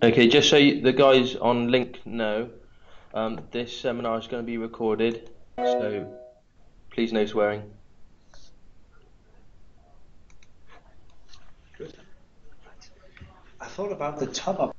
Okay, just so the guys on link know, this seminar is going to be recorded, so please no swearing. Good. I thought about the top of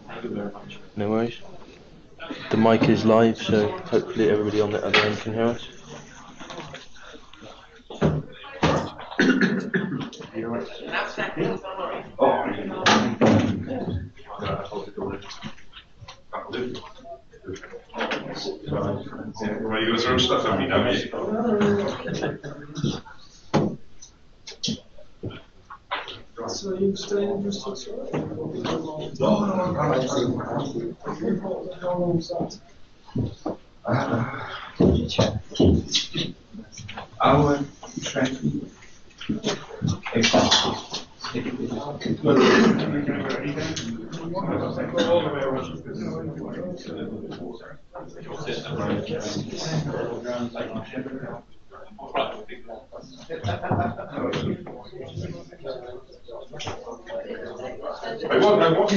Thank you very much. No worries. The mic is live, so hopefully everybody on the other end can hear us. Maar je was er ook straks aan wie nou is. Our traffic I want to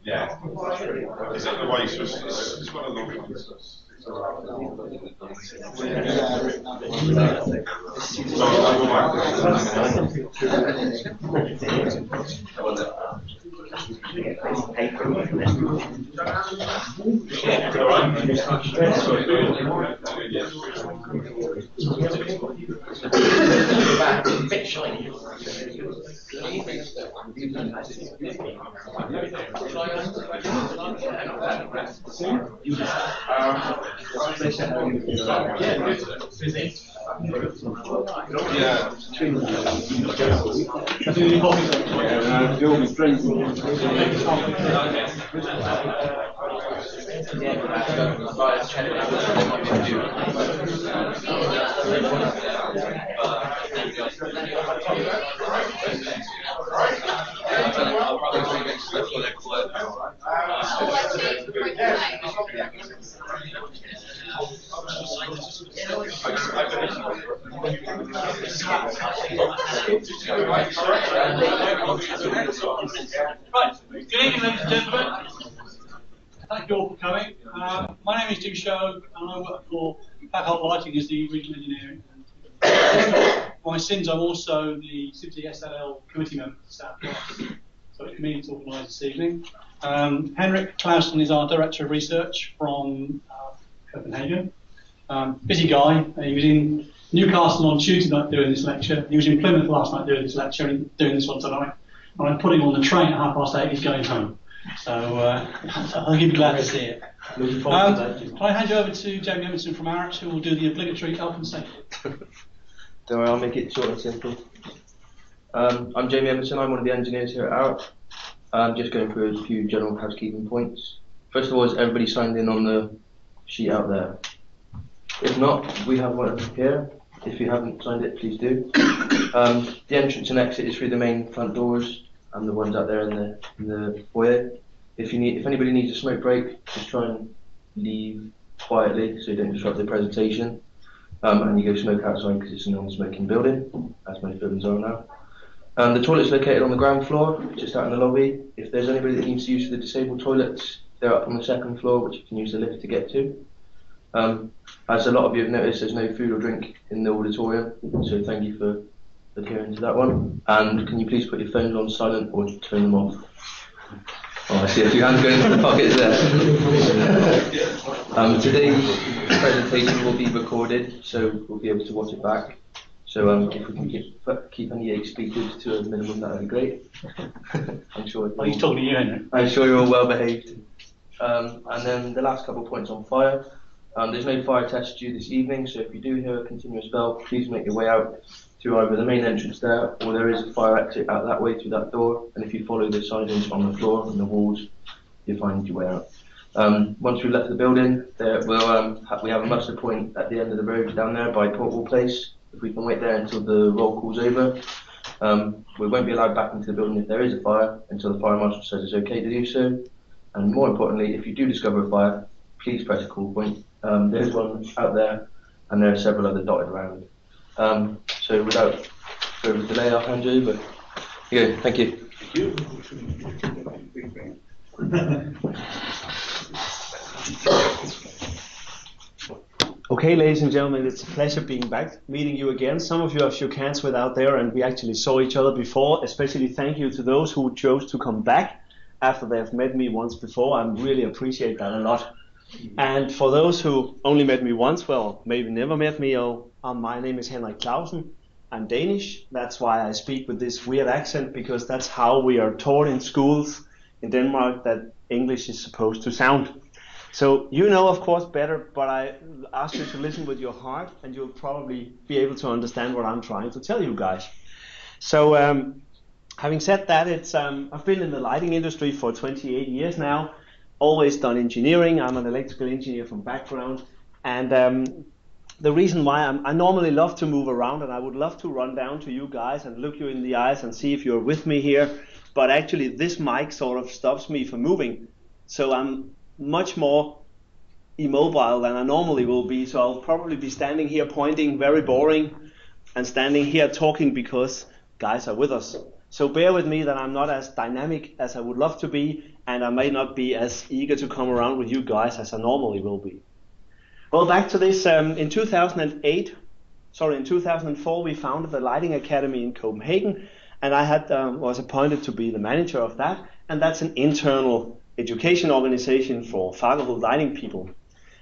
yeah. Is that the way it's one of the ones? Right, good evening, ladies and gentlemen. Thank you all for coming. My name is Tim Show, and I work for Fairholt Lighting as the regional engineer. For my sins, I'm also the City SLL committee member for South West, so it's me to organise this evening. Henrik Clausen is our director of research from Copenhagen. Busy guy. He was in Newcastle on Tuesday night doing this lecture. He was in Plymouth last night doing this lecture and doing this one tonight. And I'm putting him on the train at 8:30. He's going home. So I think he'd be glad to see it. Looking forward to that. Can I hand you over to Jamie Emerson from Arup, who will do the obligatory health and safety? Don't worry, I'll make it short and simple. I'm Jamie Emerson, I'm one of the engineers here at Arup. I'm just going through a few general housekeeping points. First of all, is everybody signed in on the sheet out there? If not, we have one here. If you haven't signed it, please do. The entrance and exit is through the main front doors and the ones out there in the foyer. If anybody needs a smoke break, just try and leave quietly so you don't disrupt the presentation. And you go smoke outside because it's a non-smoking building, as most buildings are now. The toilet's located on the ground floor, just out in the lobby. If there's anybody that needs to use the disabled toilets, they're up on the second floor, which you can use the lift to get to. As a lot of you have noticed, there's no food or drink in the auditorium, so thank you for adhering to that one. And can you please put your phones on silent or turn them off? Oh, I see a few hands going into the pockets there. Today's presentation will be recorded, so we'll be able to watch it back. So if we can keep any 8 speakers to a minimum, that would be great. I'm sure. Well, he's talking to you, Henry. I'm sure you're all well behaved. And then the last couple of points on fire. There's no fire test due this evening, so if you do hear a continuous bell, please make your way out through either the main entrance there, or there is a fire exit out that way through that door. And if you follow the signage on the floor and the walls, you'll find your way out. Once we've left the building, we have a muster point at the end of the road down there by Portable Place. If we can wait there until the roll call's over, we won't be allowed back into the building if there is a fire until the fire marshal says it's okay to do so. And more importantly, if you do discover a fire, please press a call point. There's one out there, and there are several other dotted around. So without further delay, I'll hand you over. Here you go. Thank you. Okay, ladies and gentlemen, it's a pleasure meeting you again. Some of you have shook hands with out there, and we actually saw each other before. Especially thank you to those who chose to come back after they have met me once before. I really appreciate that a lot. And for those who only met me once, well, maybe never met me, my name is Henrik Clausen. I'm Danish. That's why I speak with this weird accent, because that's how we are taught in schools in Denmark that English is supposed to sound. So you know, of course, better, but I ask you to listen with your heart, and you'll probably be able to understand what I'm trying to tell you guys. So having said that, I've been in the lighting industry for 28 years now. Always done engineering. I'm an electrical engineer from background, and the reason why I normally love to move around, and I would love to run down to you guys and look you in the eyes and see if you're with me here, but actually this mic sort of stops me from moving, so I'm much more immobile than I normally will be, so I'll probably be standing here pointing, very boring, and standing here talking because guys are with us. So bear with me that I'm not as dynamic as I would love to be, and I may not be as eager to come around with you guys as I normally will be. Well, back to this. In 2004, we founded the Lighting Academy in Copenhagen, and I was appointed to be the manager of that, and that's an internal education organization for Fagerhult lighting people.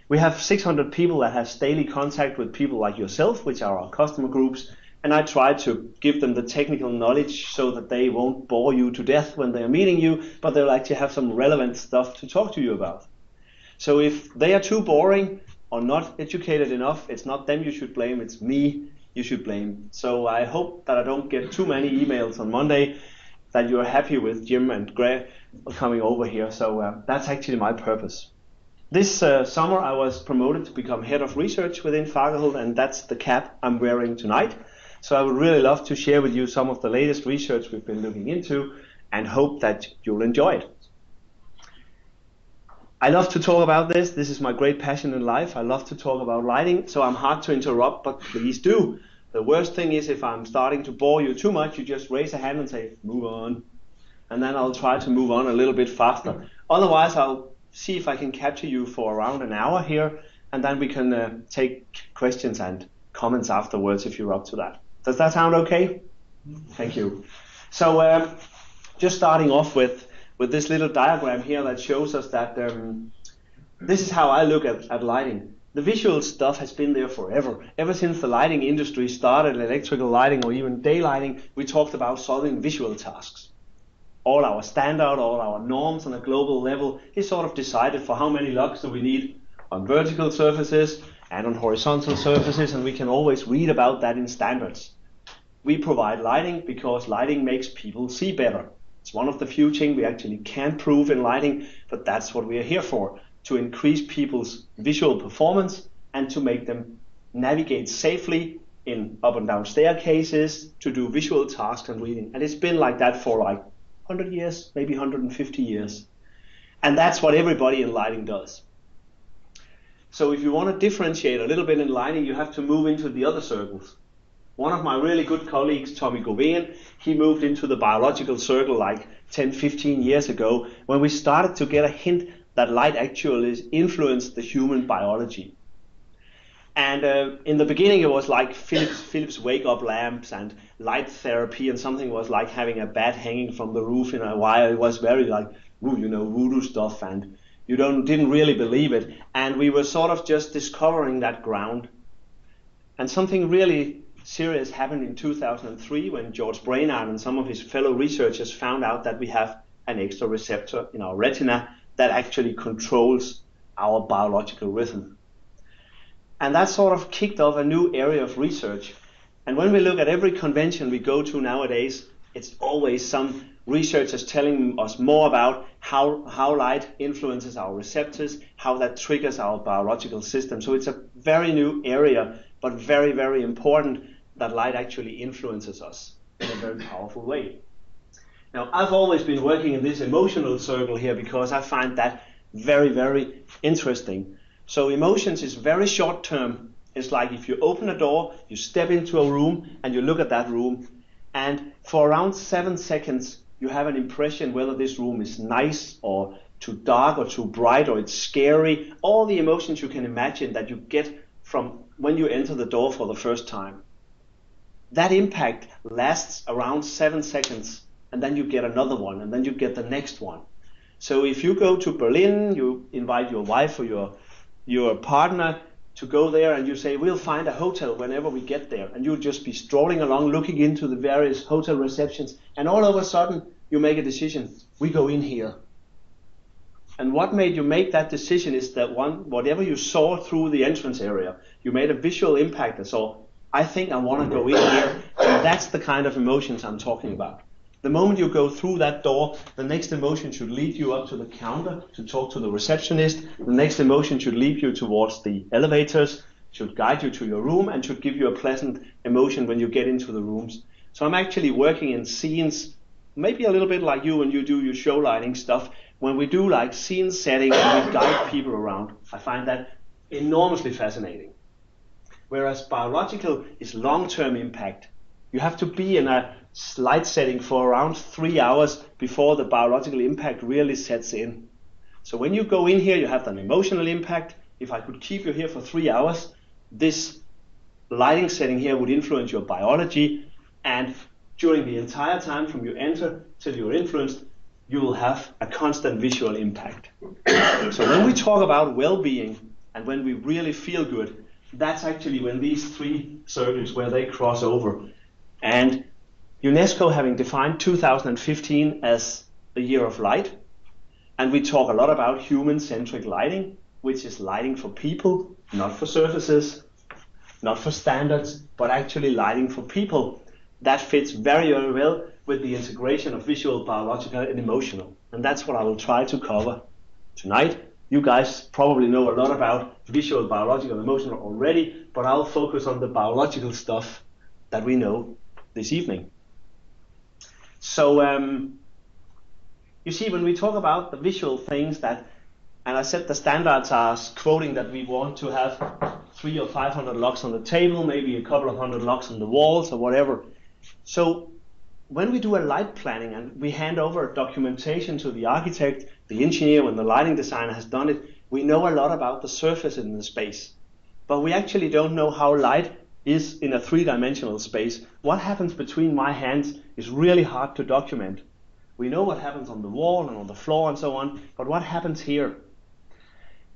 We have 600 people that have daily contact with people like yourself, which are our customer groups, and I try to give them the technical knowledge so that they won't bore you to death when they are meeting you, but they'll actually have some relevant stuff to talk to you about. So if they are too boring or not educated enough, it's not them you should blame, it's me you should blame. So I hope that I don't get too many emails on Monday that you're happy with Jim and Greg coming over here. So that's actually my purpose. This summer I was promoted to become head of research within Fagerhult, and that's the cap I'm wearing tonight. So I would really love to share with you some of the latest research we've been looking into and hope that you'll enjoy it. I love to talk about this. This is my great passion in life. I love to talk about lighting, so I'm hard to interrupt, but please do. The worst thing is if I'm starting to bore you too much, you just raise a hand and say, move on. And then I'll try to move on a little bit faster. Otherwise, I'll see if I can capture you for around an hour here, and then we can take questions and comments afterwards if you're up to that. Does that sound okay? Thank you. So just starting off with this little diagram here that shows us that this is how I look at lighting. The visual stuff has been there forever. Ever since the lighting industry started, electrical lighting or even day lighting, we talked about solving visual tasks. All our standard, all our norms on a global level is sort of decided for how many lugs do we need on vertical surfaces and on horizontal surfaces, and we can always read about that in standards. We provide lighting because lighting makes people see better. It's one of the few things we actually can't prove in lighting, but that's what we are here for, to increase people's visual performance and to make them navigate safely in up and down staircases, to do visual tasks and reading. And it's been like that for like 100 years, maybe 150 years. And that's what everybody in lighting does. So if you want to differentiate a little bit in lighting, you have to move into the other circles. One of my really good colleagues, Tommy Gouveia, he moved into the biological circle like 10, 15 years ago when we started to get a hint that light actually influenced the human biology. And in the beginning it was like Philips wake-up lamps and light therapy, and something was like having a bat hanging from the roof in a wire. It was very like, voodoo stuff, and you didn't really believe it. And we were sort of just discovering that ground. And something really serious happened in 2003 when George Brainard and some of his fellow researchers found out that we have an extra receptor in our retina that actually controls our biological rhythm. And that sort of kicked off a new area of research. And when we look at every convention we go to nowadays, it's always some researchers telling us more about how light influences our receptors, how that triggers our biological system. So it's a very new area, but very, very important that light actually influences us in a very powerful way. Now, I've always been working in this emotional circle here because I find that very, very interesting. So emotions is very short term. It's like if you open a door, you step into a room and you look at that room, and for around 7 seconds you have an impression whether this room is nice or too dark or too bright or it's scary. All the emotions you can imagine that you get from when you enter the door for the first time. That impact lasts around 7 seconds, and then you get another one, and then you get the next one. So if you go to Berlin, you invite your wife or your partner to go there, and you say, we'll find a hotel whenever we get there, and you'll just be strolling along looking into the various hotel receptions, and all of a sudden you make a decision, we go in here. And what made you make that decision is that whatever you saw through the entrance area, you made a visual impact and saw, I think I want to go in here, and that's the kind of emotions I'm talking about. The moment you go through that door, the next emotion should lead you up to the counter to talk to the receptionist. The next emotion should lead you towards the elevators, should guide you to your room, and should give you a pleasant emotion when you get into the rooms. So I'm actually working in scenes, maybe a little bit like you when you do your show lighting stuff. When we do like scene setting and we guide people around, I find that enormously fascinating. Whereas biological is long-term impact. You have to be in a light setting for around 3 hours before the biological impact really sets in. So when you go in here, you have an emotional impact. If I could keep you here for 3 hours, this lighting setting here would influence your biology, and during the entire time from you enter till you're influenced, you will have a constant visual impact. So when we talk about well-being and when we really feel good, that's actually when these three circles where they cross over. And UNESCO having defined 2015 as the year of light, and we talk a lot about human-centric lighting, which is lighting for people, not for surfaces, not for standards, but actually lighting for people. That fits very, very well with the integration of visual, biological, and emotional. And that's what I will try to cover tonight. You guys probably know a lot about visual, biological, emotional already, but I'll focus on the biological stuff that we know this evening. So you see, when we talk about the visual things that, and I said the standards are quoting that we want to have 300 or 500 lux on the table, maybe a couple of hundred lux on the walls or whatever. So when we do a light planning and we hand over documentation to the architect, the engineer, when the lighting designer has done it, we know a lot about the surface in the space. But we actually don't know how light is in a three-dimensional space. What happens between my hands is really hard to document. We know what happens on the wall and on the floor and so on, but what happens here?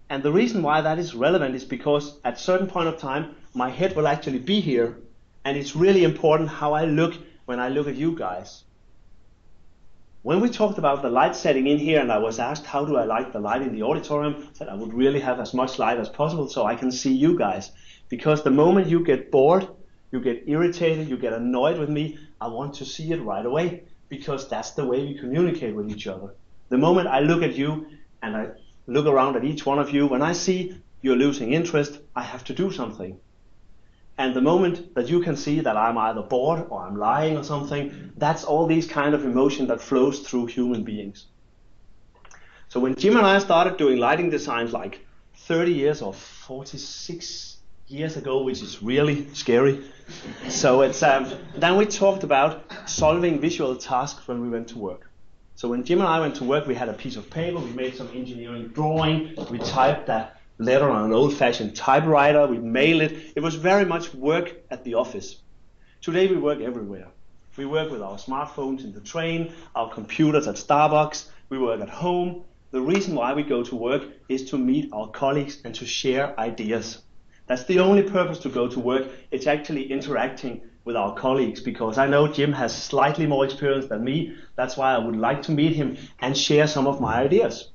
And the reason why that is relevant is because at a certain point of time, my head will actually be here, and it's really important how I look when I look at you guys. When we talked about the light setting in here, and I was asked how do I like the light in the auditorium, I said I would really have as much light as possible so I can see you guys. Because the moment you get bored, you get irritated, you get annoyed with me, I want to see it right away, because that's the way we communicate with each other. The moment I look at you and I look around at each one of you, when I see you're losing interest, I have to do something. And the moment that you can see that I'm either bored or I'm lying or something, that's all these kind of emotion that flows through human beings. So when Jim and I started doing lighting designs like 30 years or 46 years ago, which is really scary. So it's then we talked about solving visual tasks when we went to work. So when Jim and I went to work, we had a piece of paper, we made some engineering drawing, we typed that letter on an old-fashioned typewriter, we mailed it. It was very much work at the office. Today we work everywhere. We work with our smartphones in the train, our computers at Starbucks, we work at home. The reason why we go to work is to meet our colleagues and to share ideas. That's the only purpose to go to work. It's actually interacting with our colleagues, because I know Jim has slightly more experience than me. That's why I would like to meet him and share some of my ideas.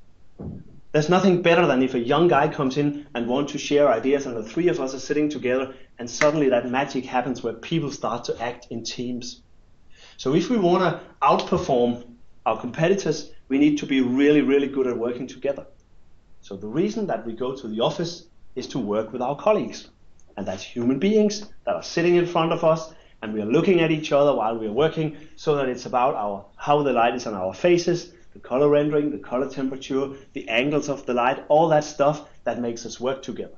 There's nothing better than if a young guy comes in and wants to share ideas and the three of us are sitting together and suddenly that magic happens where people start to act in teams. So if we want to outperform our competitors, we need to be really, really good at working together. So the reason that we go to the office is to work with our colleagues. And that's human beings that are sitting in front of us and we are looking at each other while we are working, so that it's about how the light is on our faces, the color rendering, the color temperature, the angles of the light, all that stuff that makes us work together.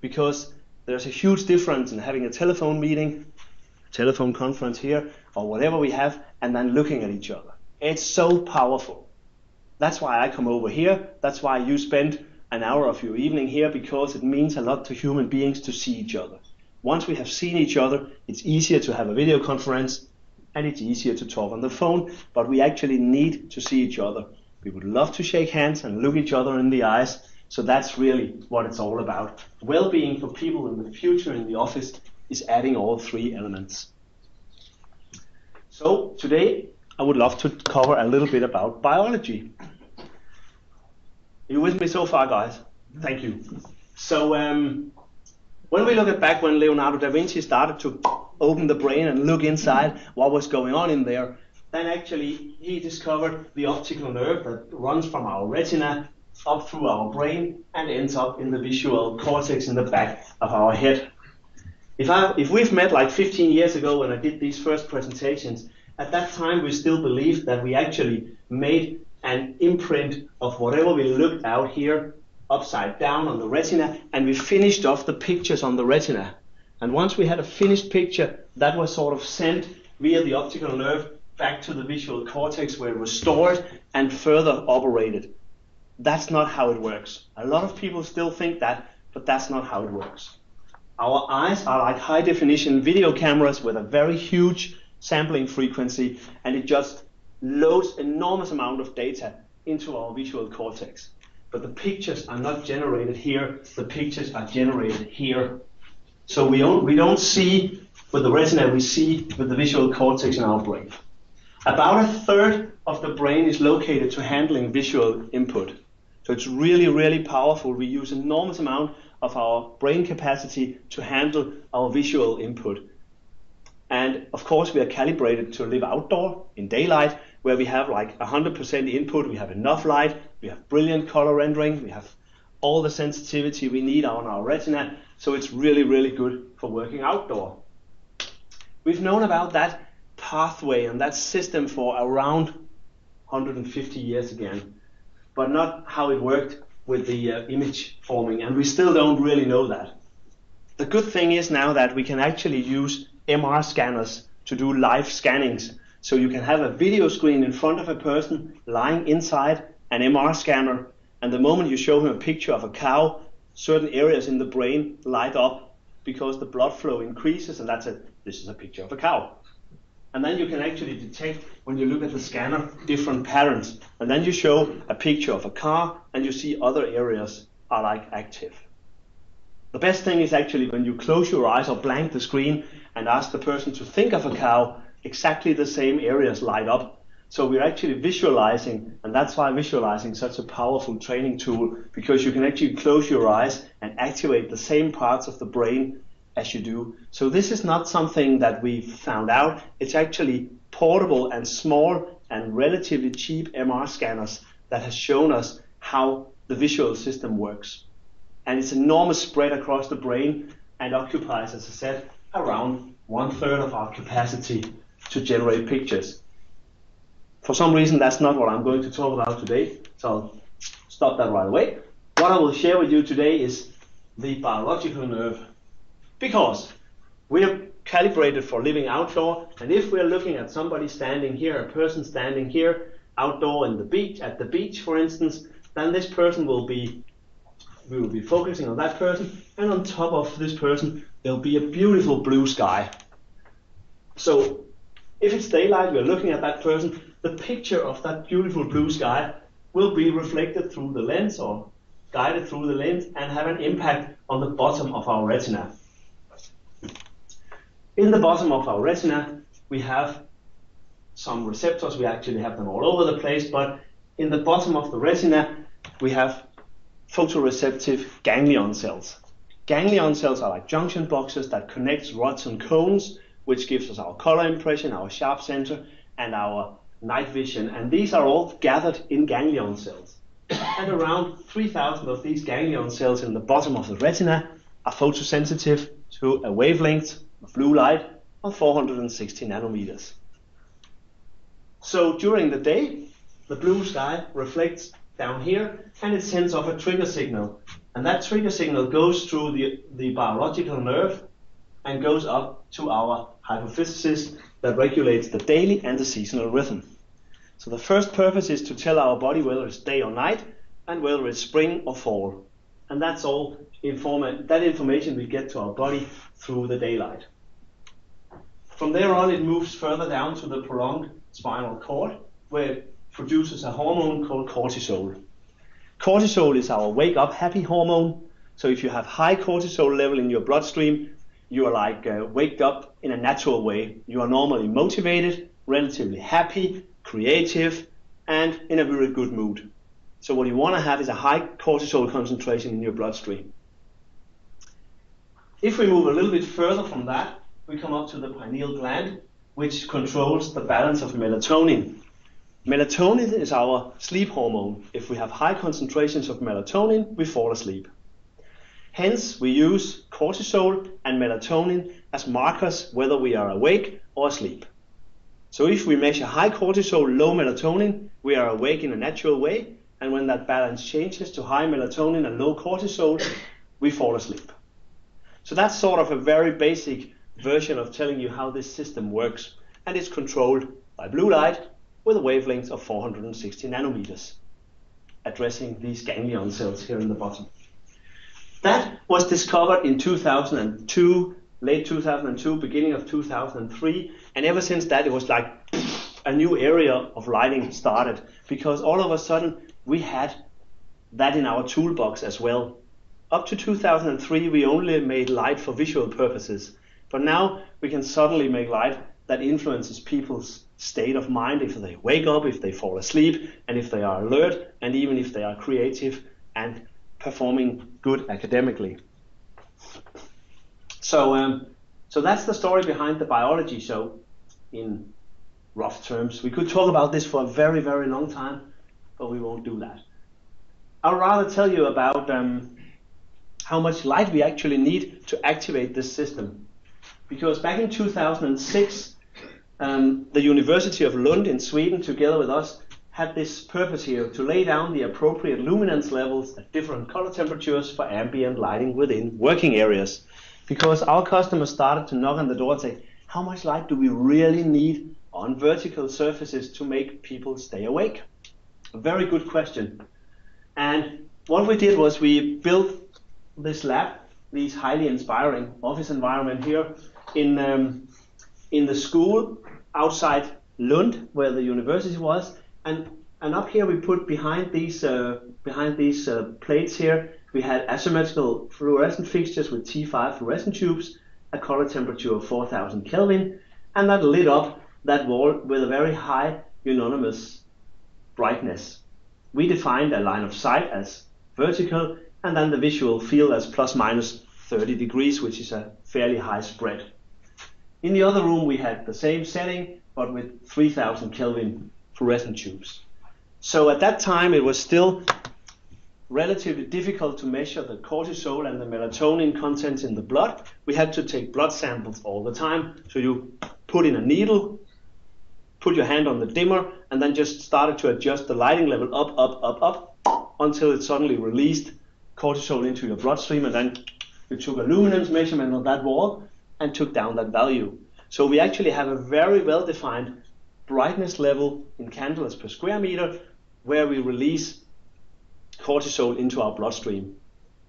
Because there's a huge difference in having a telephone meeting, telephone conference here, or whatever we have, and then looking at each other. It's so powerful. That's why I come over here. That's why you spend an hour of your evening here, because it means a lot to human beings to see each other. Once we have seen each other, it's easier to have a video conference, and it's easier to talk on the phone, but we actually need to see each other. We would love to shake hands and look each other in the eyes, so that's really what it's all about. Well-being for people in the future in the office is adding all three elements. So today I would love to cover a little bit about biology. Are you with me so far, guys? Thank you. So when we look at back when Leonardo da Vinci started to open the brain and look inside what was going on in there, then actually he discovered the optical nerve that runs from our retina up through our brain and ends up in the visual cortex in the back of our head. If we've met like 15 years ago when I did these first presentations, at that time we still believed that we actually made an imprint of whatever we looked out here upside down on the retina, and we finished off the pictures on the retina. And once we had a finished picture, that was sort of sent via the optical nerve back to the visual cortex where it was stored and further operated. That's not how it works. A lot of people still think that, but that's not how it works. Our eyes are like high definition video cameras with a very huge sampling frequency, and it just loads enormous amount of data into our visual cortex. But the pictures are not generated here, the pictures are generated here. So we don't see with the retina, we see with the visual cortex in our brain. About a third of the brain is located to handling visual input. So it's really, really powerful. We use enormous amount of our brain capacity to handle our visual input. And of course we are calibrated to live outdoor in daylight, where we have like 100% input, we have enough light, we have brilliant color rendering, we have all the sensitivity we need on our retina, so it's really, really good for working outdoor. We've known about that pathway and that system for around 150 years again, but not how it worked with the image forming, and we still don't really know that. The good thing is now that we can actually use MR scanners to do live scannings. So you can have a video screen in front of a person lying inside an MR scanner, and the moment you show him a picture of a cow, certain areas in the brain light up because the blood flow increases, and that's it. This is a picture of a cow. And then you can actually detect, when you look at the scanner, different patterns. And then you show a picture of a car, and you see other areas are like active. The best thing is actually when you close your eyes or blank the screen and ask the person to think of a cow, exactly the same areas light up. So we're actually visualizing, and that's why visualizing is such a powerful training tool, because you can actually close your eyes and activate the same parts of the brain as you do. So this is not something that we found out. It's actually portable and small and relatively cheap MR scanners that has shown us how the visual system works. And it's enormous spread across the brain and occupies, as I said, around 1/3 of our capacity to generate pictures. For some reason, that's not what I'm going to talk about today, so I'll stop that right away. What I will share with you today is the biological nerve, because we are calibrated for living outdoor, and if we're looking at somebody standing here, a person standing here, outdoor in the beach, at the beach, for instance, then this person we will be focusing on that person, and on top of this person, there'll be a beautiful blue sky. So if it's daylight, we're looking at that person, the picture of that beautiful blue sky will be reflected through the lens or guided through the lens and have an impact on the bottom of our retina. In the bottom of our retina, we have some receptors. We actually have them all over the place, but in the bottom of the retina, we have photoreceptive ganglion cells. Ganglion cells are like junction boxes that connect rods and cones, which gives us our color impression, our sharp center, and our night vision. And these are all gathered in ganglion cells. And around 3,000 of these ganglion cells in the bottom of the retina are photosensitive to a wavelength of blue light of 460 nanometers. So during the day, the blue sky reflects down here, and it sends off a trigger signal. And that trigger signal goes through the biological nerve and goes up to our hypophysis that regulates the daily and the seasonal rhythm. So the first purpose is to tell our body whether it's day or night and whether it's spring or fall. And that's all that information we get to our body through the daylight. From there on, it moves further down to the prolonged spinal cord, where it produces a hormone called cortisol. Cortisol is our wake up happy hormone. So if you have high cortisol level in your bloodstream, you are like waked up in a natural way. You are normally motivated, relatively happy, creative, and in a very good mood. So what you want to have is a high cortisol concentration in your bloodstream. If we move a little bit further from that, we come up to the pineal gland, which controls the balance of melatonin. Melatonin is our sleep hormone. If we have high concentrations of melatonin, we fall asleep. Hence, we use cortisol and melatonin as markers whether we are awake or asleep. So if we measure high cortisol, low melatonin, we are awake in a natural way, and when that balance changes to high melatonin and low cortisol, we fall asleep. So that's sort of a very basic version of telling you how this system works, and it's controlled by blue light with a wavelength of 460 nanometers, addressing these ganglion cells here in the bottom. That was discovered in 2002, late 2002, beginning of 2003, and ever since that it was like a new area of lighting started, because all of a sudden we had that in our toolbox as well. Up to 2003 we only made light for visual purposes, but now we can suddenly make light that influences people's state of mind, if they wake up, if they fall asleep, and if they are alert, and even if they are creative and performing good academically. So that's the story behind the biology. So in rough terms, we could talk about this for a very, very long time, but we won't do that. I'll rather tell you about how much light we actually need to activate this system. Because back in 2006, the University of Lund in Sweden, together with us, had this purpose here to lay down the appropriate luminance levels at different color temperatures for ambient lighting within working areas. Because our customers started to knock on the door and say, how much light do we really need on vertical surfaces to make people stay awake? A very good question. And what we did was we built this lab, this highly inspiring office environment here in the school outside Lund, where the university was, and up here we put behind these plates here, we had asymmetrical fluorescent fixtures with T5 fluorescent tubes, a color temperature of 4000 Kelvin, and that lit up that wall with a very high unanimous brightness. We defined a line of sight as vertical, and then the visual field as plus minus 30 degrees, which is a fairly high spread. In the other room we had the same setting, but with 3000 Kelvin fluorescent tubes. So at that time it was still relatively difficult to measure the cortisol and the melatonin content in the blood. We had to take blood samples all the time. So you put in a needle, put your hand on the dimmer, and then just started to adjust the lighting level up until it suddenly released cortisol into your bloodstream, and then you took a luminance measurement on that wall and took down that value. So we actually have a very well-defined brightness level in candles per square meter where we release cortisol into our bloodstream.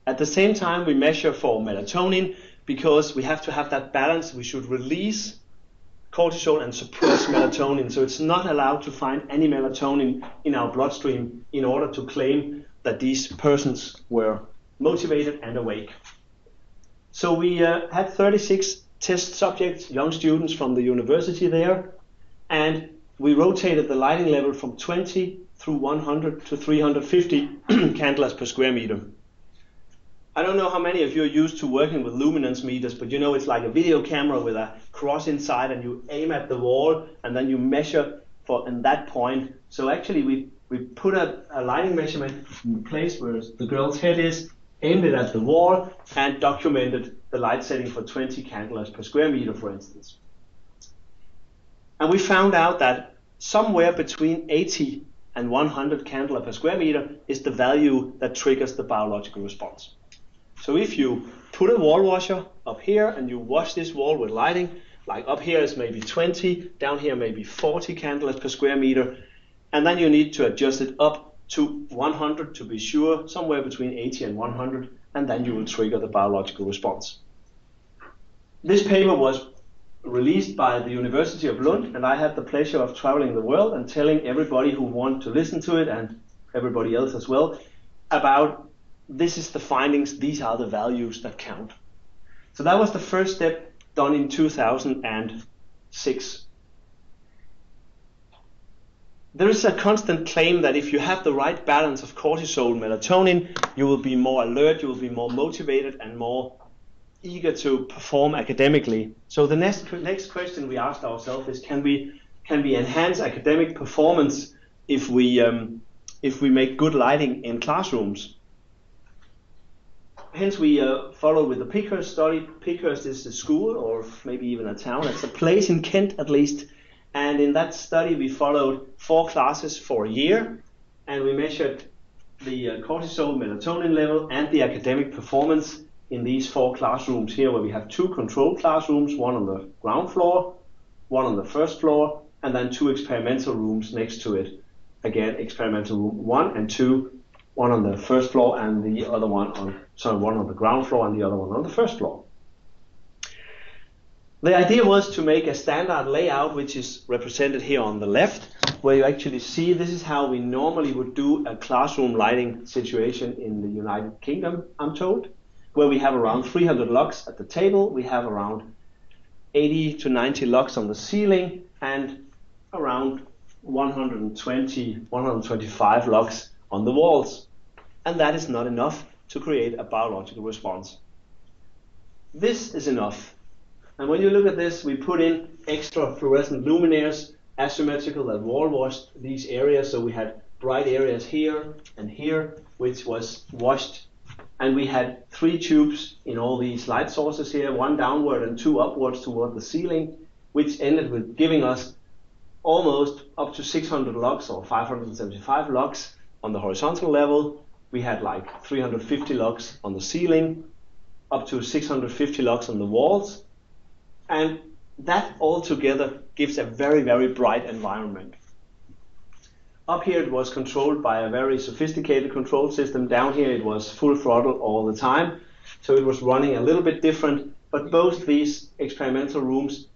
At the same time, we measure for melatonin because we have to have that balance. We should release cortisol and suppress melatonin. So it's not allowed to find any melatonin in our bloodstream in order to claim that these persons were motivated and awake. So we had 36 test subjects, young students from the university there, and we rotated the lighting level from 20 through 100 to 350 candles per square meter. I don't know how many of you are used to working with luminance meters, but you know it's like a video camera with a cross inside, and you aim at the wall and then you measure for in that point. So actually we put a lighting measurement in the place where the girl's head is, aimed it at the wall, and documented the light setting for 20 candles per square meter, for instance. And we found out that somewhere between 80 and 100 candles per square meter is the value that triggers the biological response. So if you put a wall washer up here and you wash this wall with lighting, like up here is maybe 20, down here maybe 40 candles per square meter, and then you need to adjust it up to 100 to be sure, somewhere between 80 and 100, and then you will trigger the biological response. This paper was released by the University of Lund, and I had the pleasure of traveling the world and telling everybody who wanted to listen to it, and everybody else as well, about this is the findings, these are the values that count. So that was the first step done in 2006. There is a constant claim that if you have the right balance of cortisol, melatonin, you will be more alert, you will be more motivated and more eager to perform academically. So the next question we asked ourselves is, can we enhance academic performance if we make good lighting in classrooms? Hence we followed with the Pickhurst study. Pickhurst is a school, or maybe even a town. It's a place in Kent at least. And in that study we followed 4 classes for a year, and we measured the cortisol, melatonin level and the academic performance in these 4 classrooms here, where we have 2 control classrooms, one on the ground floor, one on the first floor, and then 2 experimental rooms next to it. Again, experimental room 1 and 2, one on the first floor and the other one one on the ground floor and the other one on the first floor. The idea was to make a standard layout, which is represented here on the left, where you actually see this is how we normally would do a classroom lighting situation in the United Kingdom, I'm told, where we have around 300 lux at the table, we have around 80 to 90 lux on the ceiling, and around 125 lux on the walls. And that is not enough to create a biological response. This is enough. And when you look at this, we put in extra fluorescent luminaires, asymmetrical, that wall washed these areas. So we had bright areas here and here, which was washed. And we had 3 tubes in all these light sources here, 1 downward and 2 upwards toward the ceiling, which ended with giving us almost up to 600 lux or 575 lux on the horizontal level. We had like 350 lux on the ceiling, up to 650 lux on the walls. And that all together gives a very, very bright environment. Up here it was controlled by a very sophisticated control system. Down here it was full throttle all the time. So it was running a little bit different, but both these rooms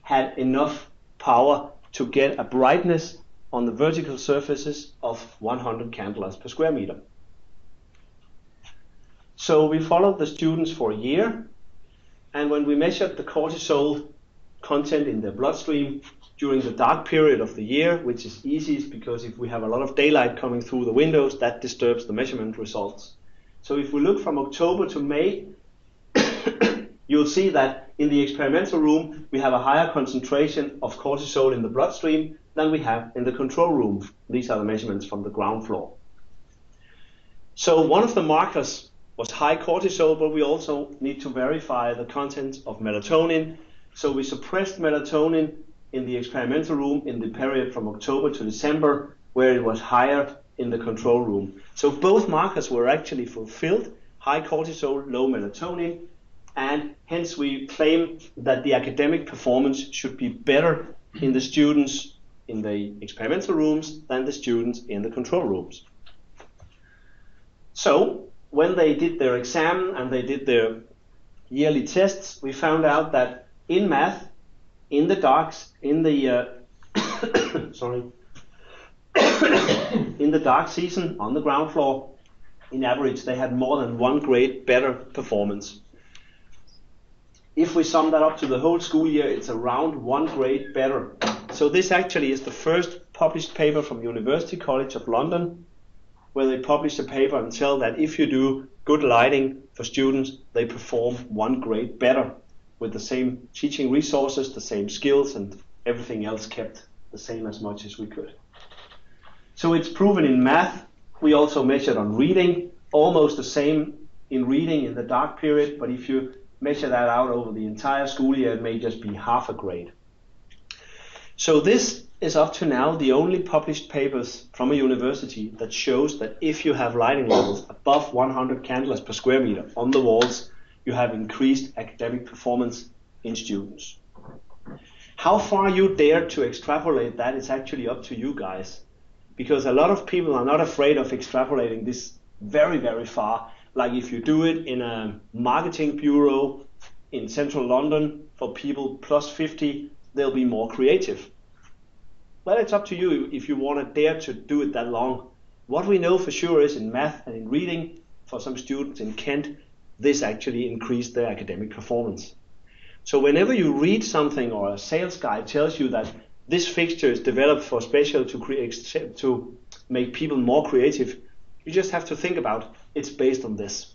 had enough power to get a brightness on the vertical surfaces of 100 candles per square meter. So we followed the students for a year, and when we measured the cortisol content in their bloodstream during the dark period of the year, which is easy because if we have a lot of daylight coming through the windows, that disturbs the measurement results. So if we look from October to May, you'll see that in the experimental room we have a higher concentration of cortisol in the bloodstream than we have in the control room. These are the measurements from the ground floor. So one of the markers was high cortisol, but we also need to verify the content of melatonin. So we suppressed melatonin in the experimental room in the period from October to December, where it was higher in the control room. So both markers were actually fulfilled, high cortisol, low melatonin, and hence we claim that the academic performance should be better in the students in the experimental rooms than the students in the control rooms. So when they did their exam and they did their yearly tests, we found out that in math, in the darks, in the in the dark season on the ground floor, in average they had more than 1 grade better performance. If we sum that up to the whole school year, it's around 1 grade better. So this actually is the first published paper from University College of London, where they published a paper and tell that if you do good lighting for students, they perform 1 grade better with the same teaching resources, the same skills, and everything else kept the same as much as we could. So it's proven in math. We also measured on reading, almost the same in reading in the dark period, but if you measure that out over the entire school year, it may just be half a grade. So this is up to now the only published papers from a university that shows that if you have lighting levels above 100 candles per square meter on the walls, you have increased academic performance in students. How far you dare to extrapolate that is actually up to you guys, because a lot of people are not afraid of extrapolating this very, very far. Like if you do it in a marketing bureau in central London for people plus 50, they'll be more creative. Well, it's up to you if you want to dare to do it that long. What we know for sure is in math and in reading, for some students in Kent, this actually increased their academic performance. So whenever you read something or a sales guy tells you that this fixture is developed for special to make people more creative, you just have to think about it's based on this.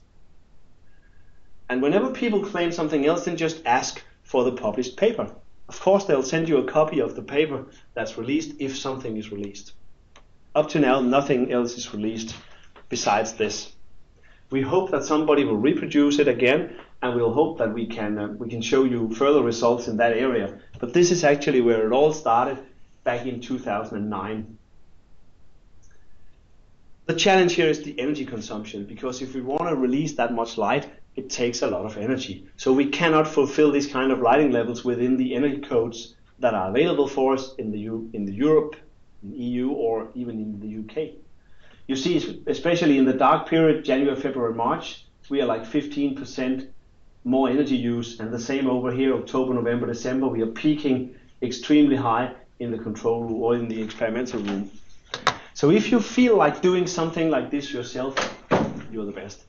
And whenever people claim something else, then just ask for the published paper. Of course, they'll send you a copy of the paper that's released if something is released. Up to now, nothing else is released besides this. We hope that somebody will reproduce it again, and we'll hope that we can show you further results in that area. But this is actually where it all started back in 2009. The challenge here is the energy consumption, because if we want to release that much light, it takes a lot of energy. So we cannot fulfill these kind of lighting levels within the energy codes that are available for us in the Europe, in the EU, or even in the UK. You see, especially in the dark period, January, February, March, we are like 15% more energy use, and the same over here, October, November, December, we are peaking extremely high in the control room or in the experimental room. So if you feel like doing something like this yourself, you're the best.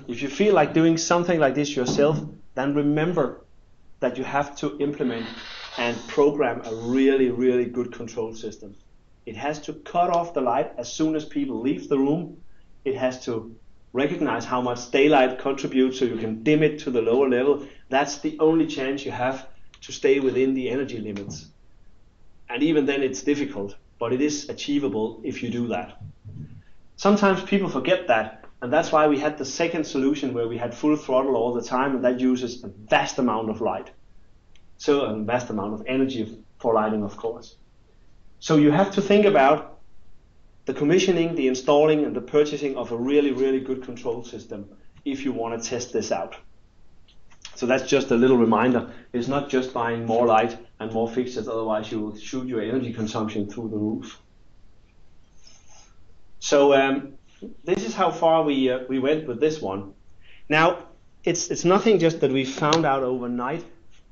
If you feel like doing something like this yourself, then remember that you have to implement and program a really, really good control system. It has to cut off the light as soon as people leave the room. It has to recognize how much daylight contributes so you can dim it to the lower level. That's the only chance you have to stay within the energy limits. And even then it's difficult, but it is achievable if you do that. Sometimes people forget that, and that's why we had the second solution where we had full throttle all the time, and that uses a vast amount of light. So a vast amount of energy for lighting, of course. So you have to think about the commissioning, the installing, and the purchasing of a really, really good control system if you want to test this out. So that's just a little reminder. It's not just buying more light and more fixtures, otherwise you will shoot your energy consumption through the roof. So this is how far we went with this one. Now, it's nothing just that we found out overnight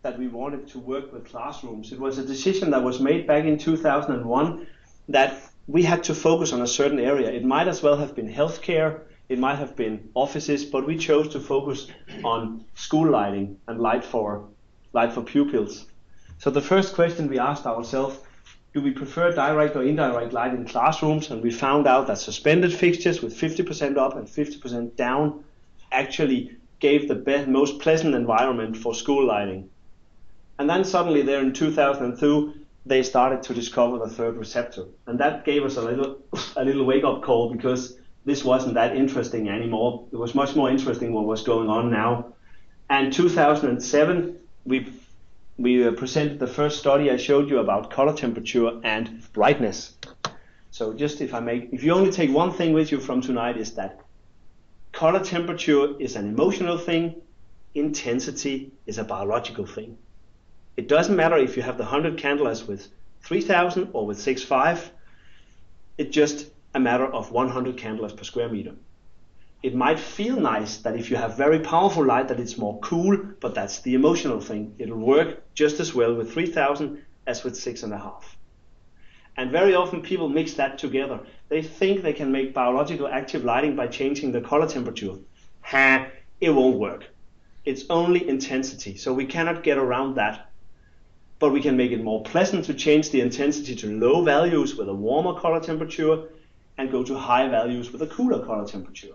that we wanted to work with classrooms. It was a decision that was made back in 2001 that we had to focus on a certain area. It might as well have been healthcare, it might have been offices, but we chose to focus on school lighting and light for pupils. So the first question we asked ourselves, do we prefer direct or indirect light in classrooms? And we found out that suspended fixtures with 50% up and 50% down actually gave the most pleasant environment for school lighting. And then suddenly there in 2002, they started to discover the third receptor. And that gave us a little wake-up call, because this wasn't that interesting anymore. It was much more interesting what was going on now. And 2007, we presented the first study I showed you about color temperature and brightness. So just if you only take one thing with you from tonight, is that color temperature is an emotional thing, intensity is a biological thing. It doesn't matter if you have the 100 candles with 3000 or with 6.5, it's just a matter of 100 candles per square meter. It might feel nice that if you have very powerful light that it's more cool, but that's the emotional thing. It'll work just as well with 3000 as with 6.5. And very often people mix that together. They think they can make biological active lighting by changing the color temperature. It won't work. It's only intensity, so we cannot get around that. But we can make it more pleasant to change the intensity to low values with a warmer color temperature and go to high values with a cooler color temperature.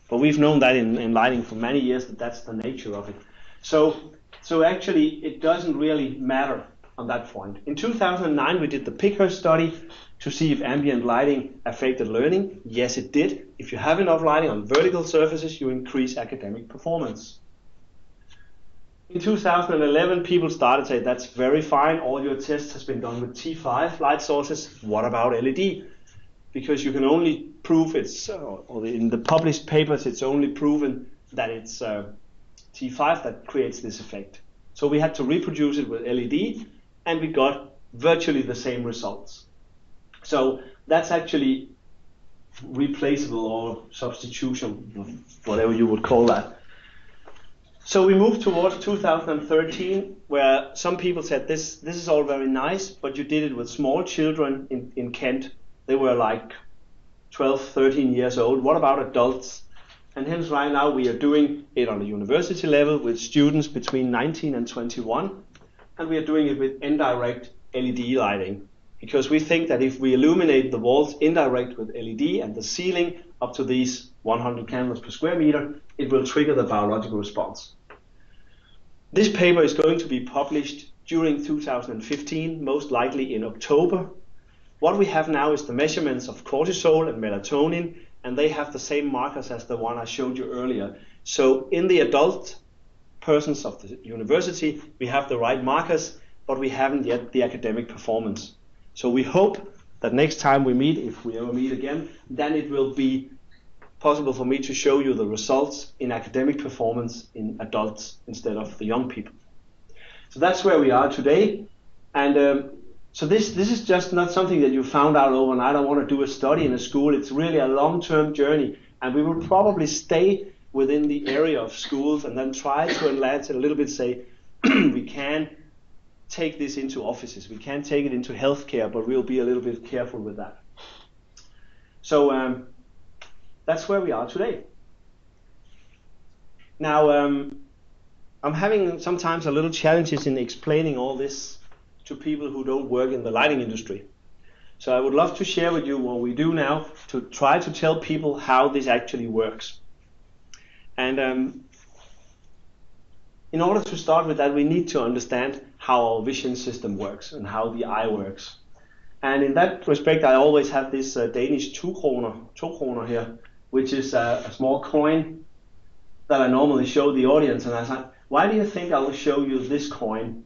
But we've known that in lighting for many years, that that's the nature of it. So actually it doesn't really matter on that point. In 2009 we did the Pickhurst study to see if ambient lighting affected learning. Yes, it did. If you have enough lighting on vertical surfaces, you increase academic performance. In 2011, people started to say, that's very fine, all your tests has been done with T5 light sources. What about LED? Because you can only prove or in the published papers, it's only proven that it's T5 that creates this effect. So we had to reproduce it with LED, and we got virtually the same results. So that's actually replaceable or substitution, whatever you would call that. So we moved towards 2013, where some people said, this is all very nice, but you did it with small children in Kent. They were like 12, 13 years old. What about adults? And hence right now we are doing it on a university level with students between 19 and 21. And we are doing it with indirect LED lighting, because we think that if we illuminate the walls indirect with LED and the ceiling up to these 100 candles per square meter, it will trigger the biological response. This paper is going to be published during 2015, most likely in October. What we have now is the measurements of cortisol and melatonin, and they have the same markers as the one I showed you earlier. So in the adult persons of the university, we have the right markers, but we haven't yet the academic performance. So we hope that next time we meet, if we ever meet again, then it will be possible for me to show you the results in academic performance in adults instead of the young people. So that's where we are today. And so this is just not something that you found out overnight. I want to do a study in a school. It's really a long-term journey. And we will probably stay within the area of schools and then try to enlarge it a little bit, say, we can take this into offices. We can take it into healthcare, but we'll be a little bit careful with that. So that's where we are today. Now, I'm having sometimes a little challenges in explaining all this to people who don't work in the lighting industry. So I would love to share with you what we do now to try to tell people how this actually works. And in order to start with that, we need to understand how our vision system works and how the eye works. And in that respect, I always have this Danish 2 kroner here, which is a small coin that I normally show the audience. And I said, why do you think I will show you this coin?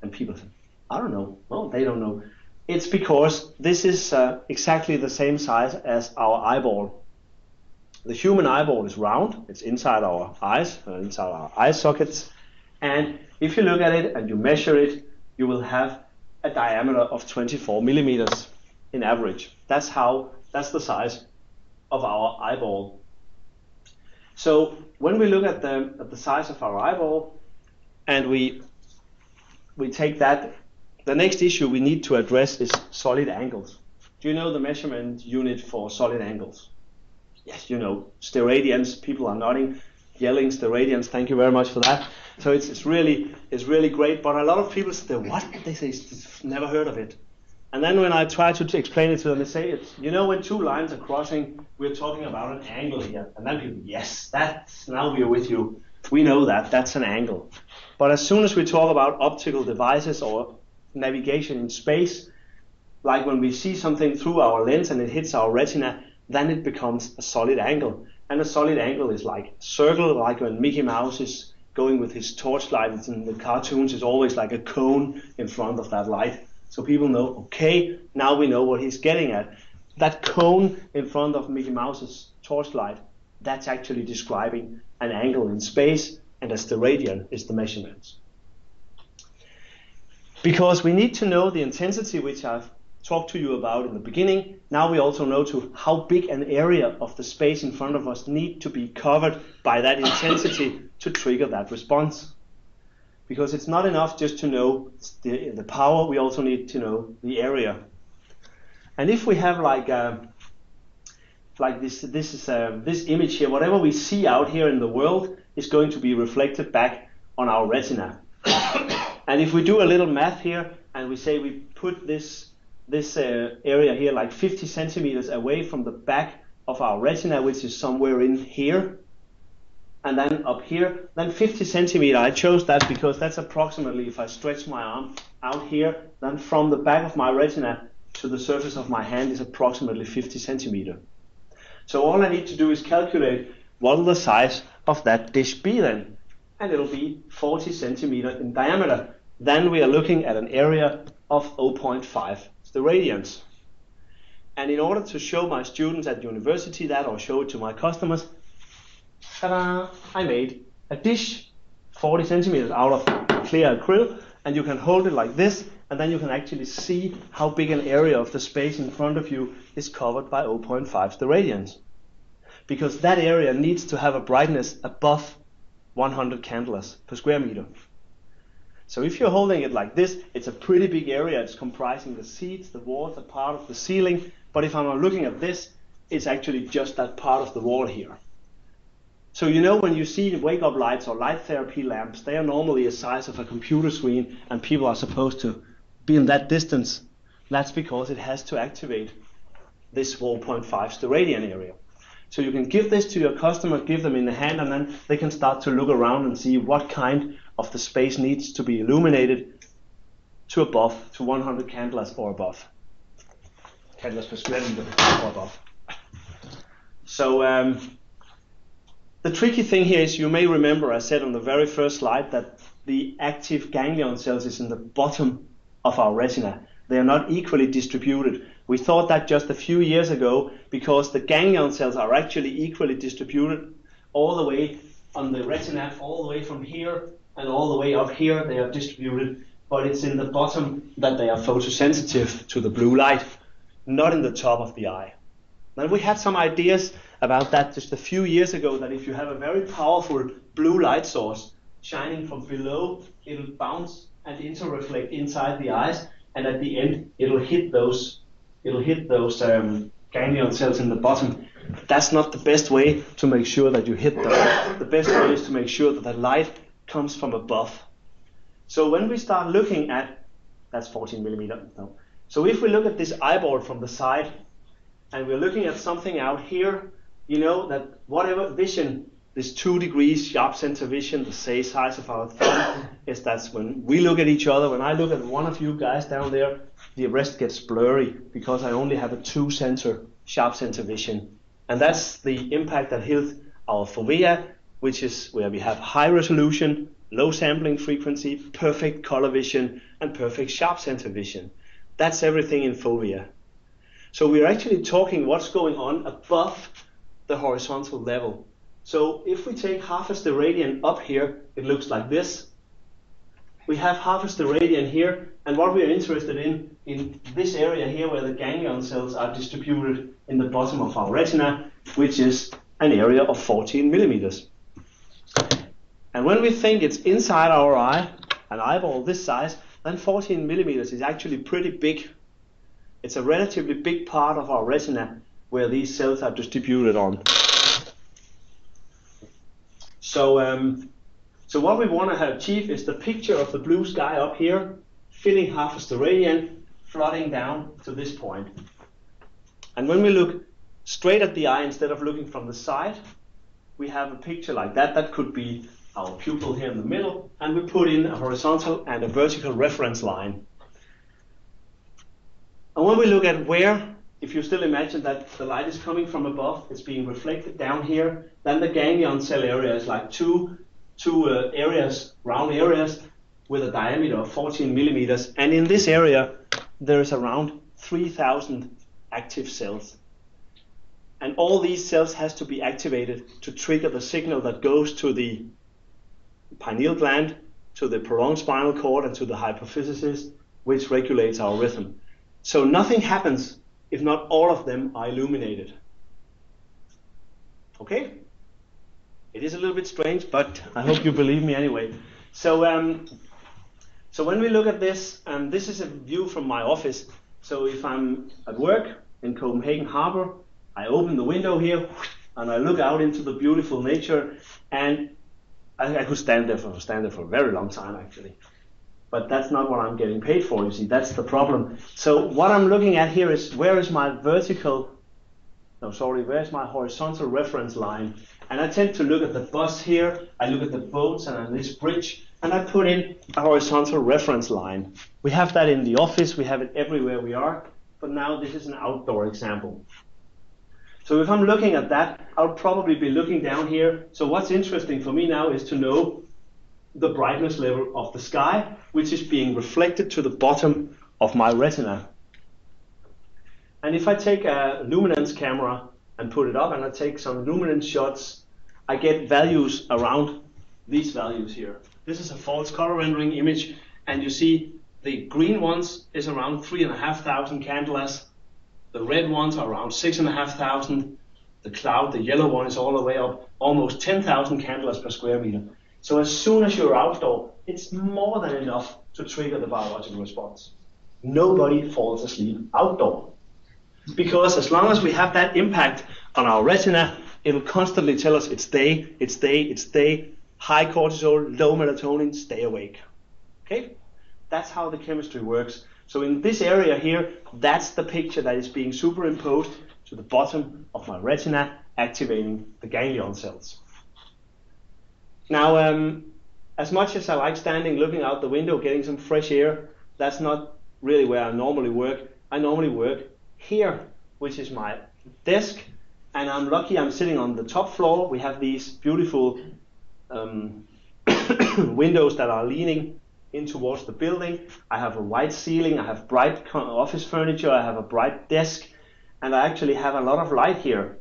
And people say, I don't know. Well, they don't know. It's because this is exactly the same size as our eyeball. The human eyeball is round. It's inside our eyes, inside our eye sockets. And if you look at it and you measure it, you will have a diameter of 24 millimeters in average. That's the size of our eyeball. So when we look at the size of our eyeball and we take that, the next issue we need to address is solid angles. Do you know the measurement unit for solid angles? Yes, you know, steradians. People are nodding, yelling steradians. Thank you very much for that. So it's really great. But a lot of people say, what? They say, never heard of it. And then when I try to explain it to them, they say, it's, you know, when two lines are crossing, we're talking about an angle here. And then people, yes, now we are with you. We know that's an angle. But as soon as we talk about optical devices or navigation in space, like when we see something through our lens and it hits our retina, then it becomes a solid angle. And a solid angle is like a circle, like when Mickey Mouse is going with his torchlight. It's in the cartoons, it's always like a cone in front of that light. So people know, okay, now we know what he's getting at. That cone in front of Mickey Mouse's torchlight, that's actually describing an angle in space, and a steradian is the measurements. Because we need to know the intensity, which I've talked to you about in the beginning. Now we also know how big an area of the space in front of us need to be covered by that intensity to trigger that response. Because it's not enough just to know the power, we also need to know the area. And if we have this image here, whatever we see out here in the world is going to be reflected back on our retina. And if we do a little math here and we say we put this area here like 50 centimeters away from the back of our retina, which is somewhere in here, and then up here, then 50 centimeter. I chose that because that's approximately, if I stretch my arm out here, then from the back of my retina to the surface of my hand is approximately 50 centimeter. So all I need to do is calculate what will the size of that dish be then, and it'll be 40 centimeter in diameter. Then we are looking at an area of 0.5 steradians. And in order to show my students at university that, or show it to my customers, ta-da, I made a dish 40 centimeters out of clear acrylic, and you can hold it like this, and then you can actually see how big an area of the space in front of you is covered by 0.5 steradians. Because that area needs to have a brightness above 100 candelas per square meter. So if you're holding it like this, it's a pretty big area. It's comprising the seats, the walls, a part of the ceiling. But if I'm looking at this, it's actually just that part of the wall here. So you know when you see wake-up lights or light therapy lamps, they are normally the size of a computer screen and people are supposed to be in that distance. That's because it has to activate this 1.5 steradian area. So you can give this to your customer, give them in the hand, and then they can start to look around and see what kind of the space needs to be illuminated to 100 candelas or above. Candelas per square meter or above. So the tricky thing here is, you may remember I said on the very first slide that the active ganglion cells is in the bottom of our retina. They are not equally distributed. We thought that just a few years ago because the ganglion cells are actually equally distributed all the way on the retina, all the way from here and all the way up here they are distributed, but it's in the bottom that they are photosensitive to the blue light, not in the top of the eye. And we had some ideas about that just a few years ago, that if you have a very powerful blue light source shining from below, it'll bounce and interreflect inside the eyes, and at the end it'll hit those ganglion cells in the bottom. That's not the best way to make sure that you hit them. The best way is to make sure that the light comes from above. So when we start looking at, that's 14 millimeter. No. So if we look at this eyeball from the side, and we're looking at something out here, you know that whatever vision, this 2 degrees sharp center vision, the size of our thumb, is that's when we look at each other. When I look at one of you guys down there, the rest gets blurry because I only have a 2 center sharp center vision. And that's the impact that hit our fovea, which is where we have high resolution, low sampling frequency, perfect color vision, and perfect sharp center vision. That's everything in fovea. So we're actually talking what's going on above the horizontal level. So if we take half a steradian up here, it looks like this. We have half a steradian here, and what we are interested in this area here where the ganglion cells are distributed in the bottom of our retina, which is an area of 14 millimeters. And when we think it's inside our eye, an eyeball this size, then 14 millimeters is actually pretty big. It's a relatively big part of our retina where these cells are distributed on. So what we want to achieve is the picture of the blue sky up here, filling half a steradian, flooding down to this point. And when we look straight at the eye instead of looking from the side, we have a picture like that. That could be our pupil here in the middle, and we put in a horizontal and a vertical reference line. And when we look at where, if you still imagine that the light is coming from above, it's being reflected down here, then the ganglion cell area is like two areas, round areas, with a diameter of 14 millimeters. And in this area, there is around 3,000 active cells. And all these cells has to be activated to trigger the signal that goes to the pineal gland, to the prolonged spinal cord, and to the hypophysis, which regulates our rhythm. So nothing happens if not all of them are illuminated. Okay? It is a little bit strange, but I hope you believe me anyway. So when we look at this, this is a view from my office. So if I'm at work in Copenhagen Harbor, I open the window here and I look out into the beautiful nature, and I could stand there for a very long time actually. But that's not what I'm getting paid for, you see, that's the problem. So what I'm looking at here is where's my horizontal reference line. And I tend to look at the bus here, I look at the boats and on this bridge, and I put in a horizontal reference line. We have that in the office, we have it everywhere we are, but now this is an outdoor example. So if I'm looking at that, I'll probably be looking down here. So what's interesting for me now is to know the brightness level of the sky, which is being reflected to the bottom of my retina. And if I take a luminance camera and put it up and I take some luminance shots, I get values around these values here. This is a false color rendering image, and you see the green ones is around 3,500 candelas. The red ones are around 6,500. The cloud, the yellow one, is all the way up, almost 10,000 candelas per square meter. So as soon as you're outdoor, it's more than enough to trigger the biological response. Nobody falls asleep outdoor. Because as long as we have that impact on our retina, it'll constantly tell us it's day, it's day, it's day, high cortisol, low melatonin, stay awake. Okay? That's how the chemistry works. So in this area here, that's the picture that is being superimposed to the bottom of my retina, activating the ganglion cells. Now, as much as I like standing, looking out the window, getting some fresh air, that's not really where I normally work. I normally work here, which is my desk, and I'm lucky I'm sitting on the top floor. We have these beautiful windows that are leaning in towards the building. I have a white ceiling, I have bright office furniture, I have a bright desk, and I actually have a lot of light here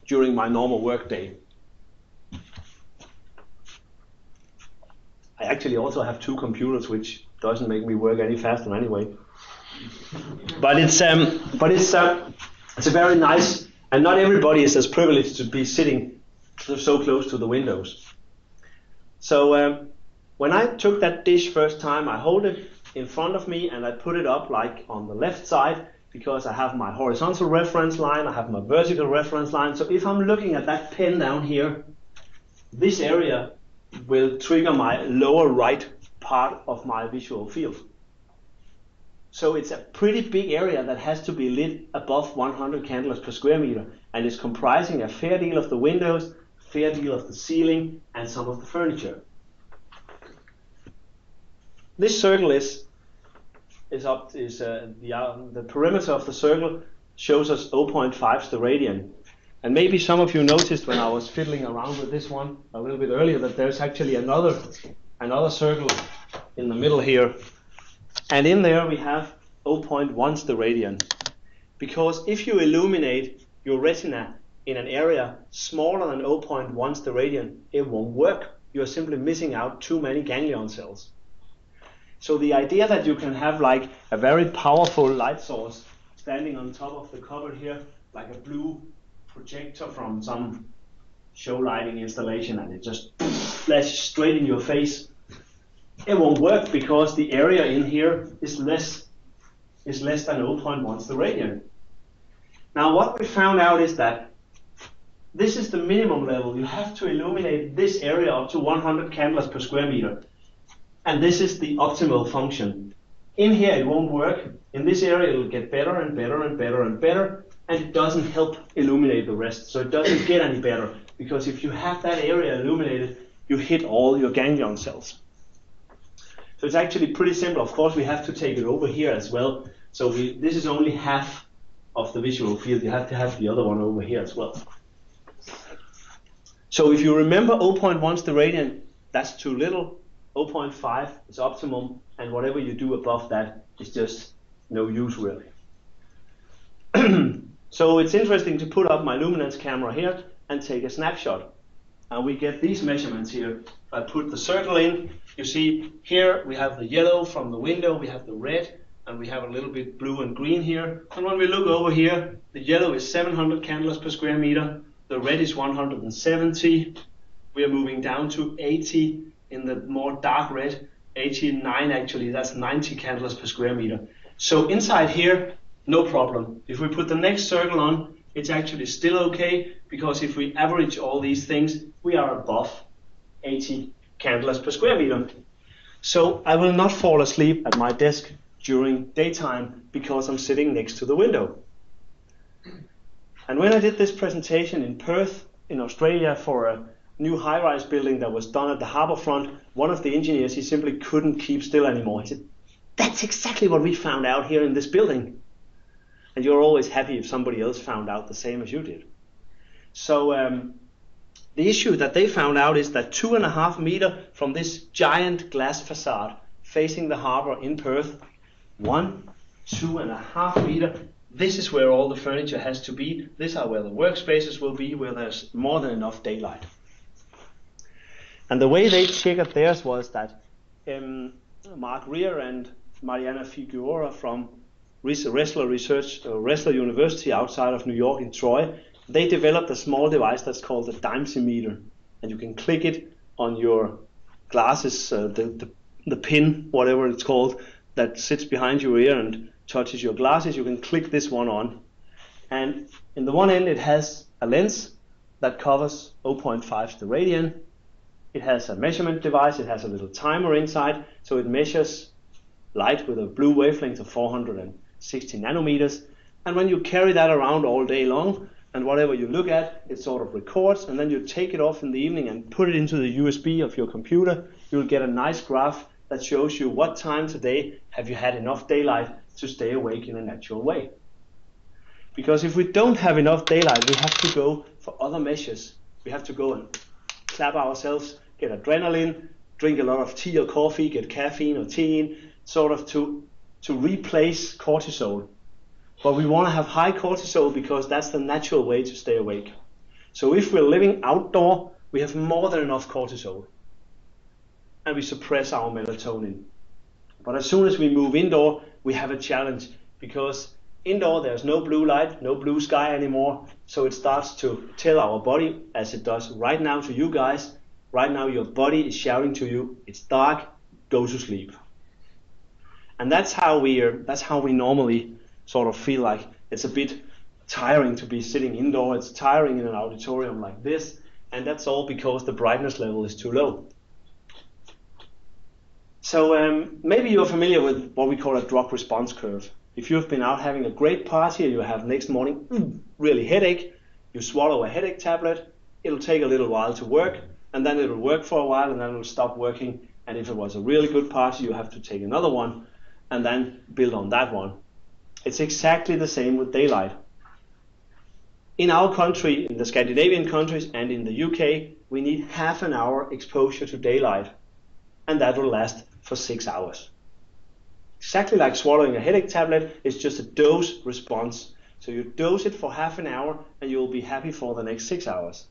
during my normal work day. I actually also have two computers, which doesn't make me work any faster anyway. But it's a very nice, and not everybody is as privileged to be sitting so close to the windows. So when I took that dish first time, I hold it in front of me and I put it up like on the left side, because I have my horizontal reference line, I have my vertical reference line. So if I'm looking at that pen down here, this area will trigger my lower right part of my visual field. So it's a pretty big area that has to be lit above 100 candelas per square meter, and is comprising a fair deal of the windows, a fair deal of the ceiling, and some of the furniture. This circle the perimeter of the circle shows us 0.5 steradian. And maybe some of you noticed when I was fiddling around with this one a little bit earlier that there's actually another circle in the middle here. And in there we have 0.1 steradian. Because if you illuminate your retina in an area smaller than 0.1 steradian, it won't work. You're simply missing out too many ganglion cells. So the idea that you can have like a very powerful light source standing on top of the cupboard here, like a blue projector from some show lighting installation, and it just flashes straight in your face, it won't work because the area in here is less than 0.1 steradian. Now what we found out is that this is the minimum level. You have to illuminate this area up to 100 candles per square meter. And this is the optimal function. In here it won't work. In this area it will get better and better and better and better, and it doesn't help illuminate the rest. So it doesn't get any better, because if you have that area illuminated, you hit all your ganglion cells. So it's actually pretty simple. Of course, we have to take it over here as well. So this is only half of the visual field. You have to have the other one over here as well. So if you remember 0.1 steradian, that's too little. 0.5 is optimum, and whatever you do above that is just no use really. So it's interesting to put up my luminance camera here and take a snapshot. And we get these measurements here. I put the circle in. You see here we have the yellow from the window, we have the red, and we have a little bit blue and green here. And when we look over here, the yellow is 700 candles per square meter, the red is 170. We are moving down to 80 in the more dark red, 89 actually, that's 90 candles per square meter. So inside here, no problem. If we put the next circle on, it's actually still okay, because if we average all these things, we are above 80 candles per square meter. So I will not fall asleep at my desk during daytime because I'm sitting next to the window. And when I did this presentation in Perth, in Australia, for a new high-rise building that was done at the harbour front, one of the engineers, he simply couldn't keep still anymore. He said, "That's exactly what we found out here in this building." And you're always happy if somebody else found out the same as you did. So the issue that they found out is that 2.5 meters from this giant glass facade facing the harbour in Perth, 2.5 meters, this is where all the furniture has to be. These are where the workspaces will be, where there's more than enough daylight. And the way they checked theirs was that Mark Rear and Mariana Figueroa from Resler University outside of New York in Troy, they developed a small device that's called a dimesimeter. And you can click it on your glasses, the pin, whatever it's called, that sits behind your ear and touches your glasses. You can click this one on. And in the one end it has a lens that covers 0.5 steradian. It has a measurement device, it has a little timer inside, so it measures light with a blue wavelength of 460 nanometers. And when you carry that around all day long, and whatever you look at, it sort of records, and then you take it off in the evening and put it into the USB of your computer, you'll get a nice graph that shows you what time today have you had enough daylight to stay awake in a natural way. Because if we don't have enough daylight, we have to go for other measures. We have to go and clap ourselves, get adrenaline, drink a lot of tea or coffee, get caffeine or theanine, sort of to replace cortisol. But we want to have high cortisol because that's the natural way to stay awake. So if we're living outdoor, we have more than enough cortisol. And we suppress our melatonin. But as soon as we move indoor, we have a challenge, because indoor there's no blue light, no blue sky anymore. So it starts to tell our body, as it does right now to you guys, right now your body is shouting to you, it's dark, go to sleep. And that's how we normally sort of feel like it's a bit tiring to be sitting indoor. It's tiring in an auditorium like this, and that's all because the brightness level is too low. So maybe you're familiar with what we call a drug response curve. If you've been out having a great party and you have next morning really headache, you swallow a headache tablet, it'll take a little while to work, and then it'll work for a while, and then it'll stop working. And if it was a really good party, you have to take another one and then build on that one. It's exactly the same with daylight. In our country, in the Scandinavian countries and in the UK, we need half an hour exposure to daylight, and that will last for 6 hours. Exactly like swallowing a headache tablet, it's just a dose response So you dose it for half an hour and you'll be happy for the next 6 hours.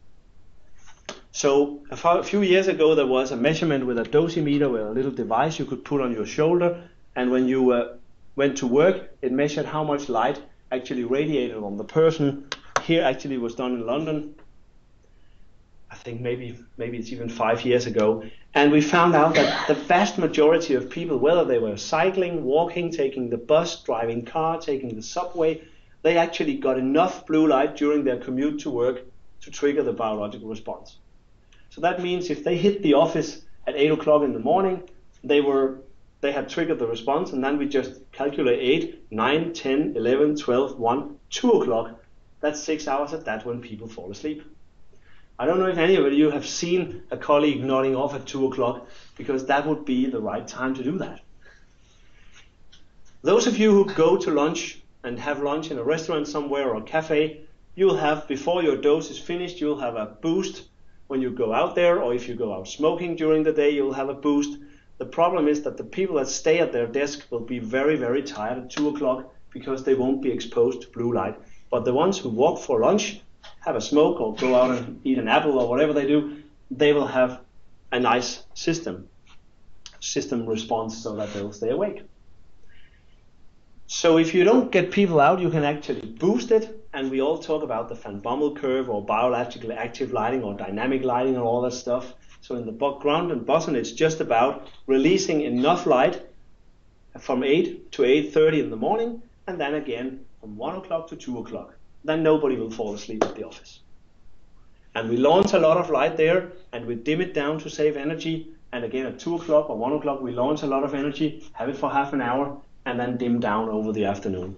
So a few years ago there was a measurement with a dosimeter, with a little device you could put on your shoulder, and when you went to work, it measured how much light actually radiated on the person. Here actually was done in London. I think maybe it's even 5 years ago. And we found out that the vast majority of people, whether they were cycling, walking, taking the bus, driving car, taking the subway, they actually got enough blue light during their commute to work to trigger the biological response. So that means if they hit the office at 8 o'clock in the morning, they had triggered the response, and then we just calculate 8, 9, 10, 11, 12, 1, 2 o'clock. That's 6 hours at that when people fall asleep. I don't know if any of you have seen a colleague nodding off at 2 o'clock, because that would be the right time to do that. Those of you who go to lunch and have lunch in a restaurant somewhere or a cafe, you'll have, before your dose is finished, you'll have a boost when you go out there, or if you go out smoking during the day, you'll have a boost. The problem is that the people that stay at their desk will be very, very tired at 2 o'clock because they won't be exposed to blue light. But the ones who walk for lunch, have a smoke, or go out and eat an apple or whatever they do, they will have a nice system response so that they'll stay awake. So if you don't get people out, you can actually boost it, and we all talk about the Van Bommel curve or biologically active lighting or dynamic lighting and all that stuff. So in the ground and Boston, it's just about releasing enough light from 8 to 8:30 in the morning, and then again from 1 o'clock to 2 o'clock. Then nobody will fall asleep at the office. And we launch a lot of light there, and we dim it down to save energy, and again at 2 o'clock or 1 o'clock we launch a lot of energy, have it for half an hour, and then dim down over the afternoon.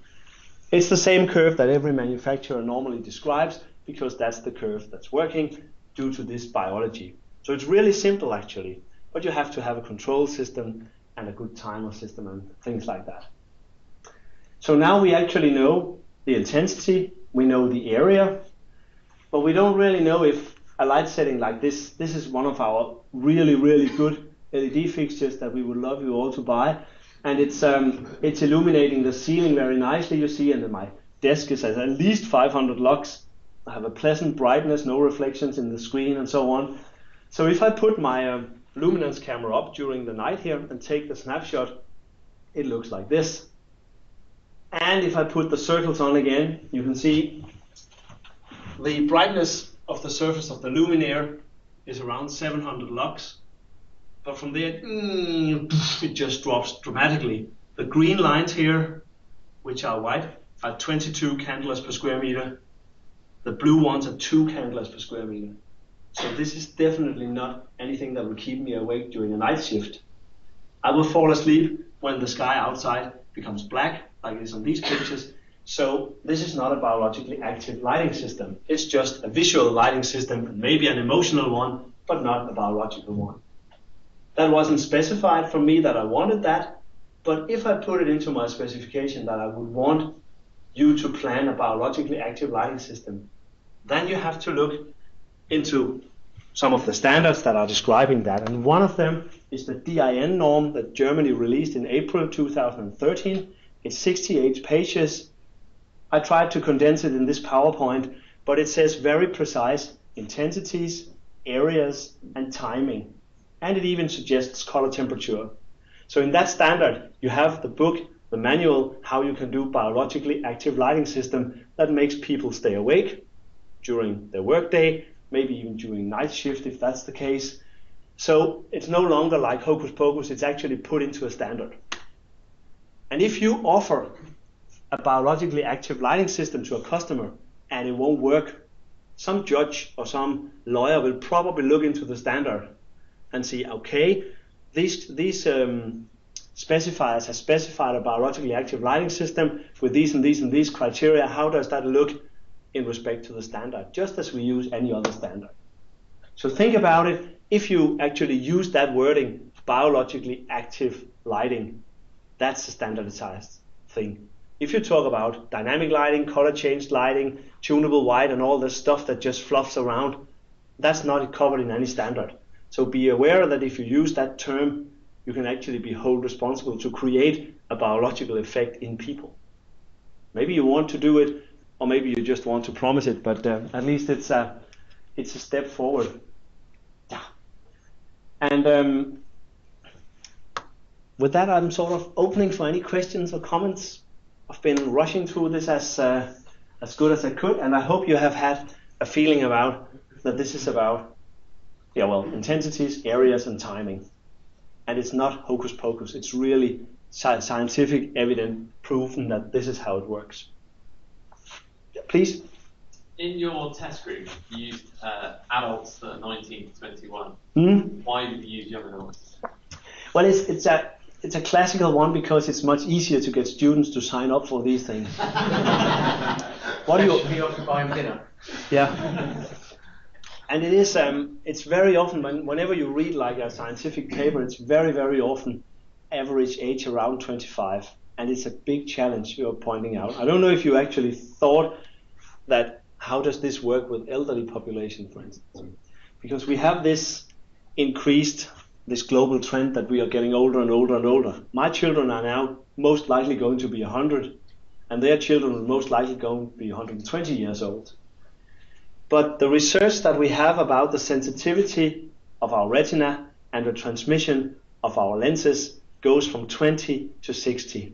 It's the same curve that every manufacturer normally describes, because that's the curve that's working due to this biology. So it's really simple actually, but you have to have a control system and a good timer system and things like that. So now we actually know the intensity, we know the area, but we don't really know if a light setting like this is one of our really, really good LED fixtures that we would love you all to buy. And it's illuminating the ceiling very nicely, you see, and then my desk is at least 500 lux. I have a pleasant brightness, no reflections in the screen and so on. So if I put my luminance camera up during the night here and take the snapshot, it looks like this. And if I put the circles on again, you can see the brightness of the surface of the luminaire is around 700 lux. But from there, it just drops dramatically. The green lines here, which are white, are 22 candelas per square meter. The blue ones are 2 candelas per square meter. So this is definitely not anything that will keep me awake during a night shift. I will fall asleep when the sky outside becomes black, like it is on these pictures. So this is not a biologically active lighting system. It's just a visual lighting system, maybe an emotional one, but not a biological one. That wasn't specified for me that I wanted that, but if I put it into my specification that I would want you to plan a biologically active lighting system, then you have to look into some of the standards that are describing that. And one of them is the DIN norm that Germany released in April 2013. It's 68 pages. I tried to condense it in this PowerPoint, but it says very precise intensities, areas, and timing. And it even suggests color temperature. So in that standard, you have the book, the manual, how you can do biologically active lighting system that makes people stay awake during their workday, maybe even during night shift if that's the case. So it's no longer like hocus pocus, it's actually put into a standard. And if you offer a biologically active lighting system to a customer and it won't work, some judge or some lawyer will probably look into the standard and see, okay, these specifiers have specified a biologically active lighting system with these and these and these criteria. How does that look in respect to the standard? Just as we use any other standard. So think about it. If you actually use that wording, biologically active lighting, that's a standardized thing. If you talk about dynamic lighting, color changed lighting, tunable white, and all this stuff that just fluffs around, that's not covered in any standard. So be aware that if you use that term, you can actually be held responsible to create a biological effect in people. Maybe you want to do it or maybe you just want to promise it, but at least it's a step forward. Yeah. And with that, I'm sort of opening for any questions or comments. I've been rushing through this as good as I could, and I hope you have had a feeling about that this is about, intensities, areas, and timing. And it's not hocus pocus. It's really scientific, evident, proven that this is how it works. Yeah, please. In your test group, you used adults that are 19 to 21. Mm-hmm. Why did you use young adults? Well, it's a classical one because it's much easier to get students to sign up for these things. What do you be occupying dinner? Yeah. And it is, it's very often, whenever you read like a scientific paper, it's very, very often average age around 25. And it's a big challenge you're pointing out. I don't know if you actually thought that, how does this work with elderly population, for instance? Because we have this global trend that we are getting older and older and older. My children are now most likely going to be 100, and their children are most likely going to be 120 years old. But the research that we have about the sensitivity of our retina and the transmission of our lenses goes from 20 to 60.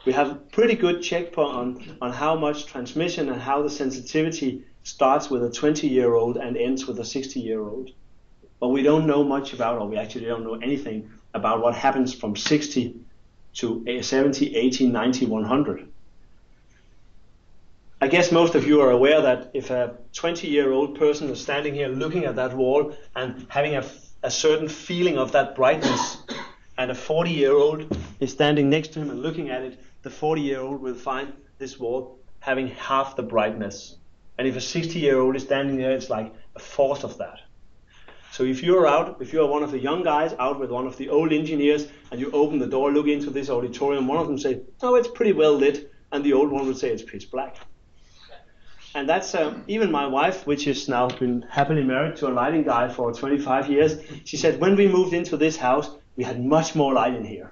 We have pretty good check on how much transmission and how the sensitivity starts with a 20-year-old and ends with a 60-year-old. But we don't know much about, or we actually don't know anything about what happens from 60 to 70, 80, 90, 100. I guess most of you are aware that if a 20-year-old person is standing here looking at that wall and having a certain feeling of that brightness, and a 40-year-old is standing next to him and looking at it, the 40-year-old will find this wall having half the brightness. And if a 60-year-old is standing there, it's like a fourth of that. So if you're one of the young guys out with one of the old engineers, and you open the door, look into this auditorium, one of them say, "Oh, it's pretty well lit," and the old one would say it's pitch black. And that's even my wife, which has now been happily married to a lighting guy for 25 years. She said, when we moved into this house, we had much more light in here.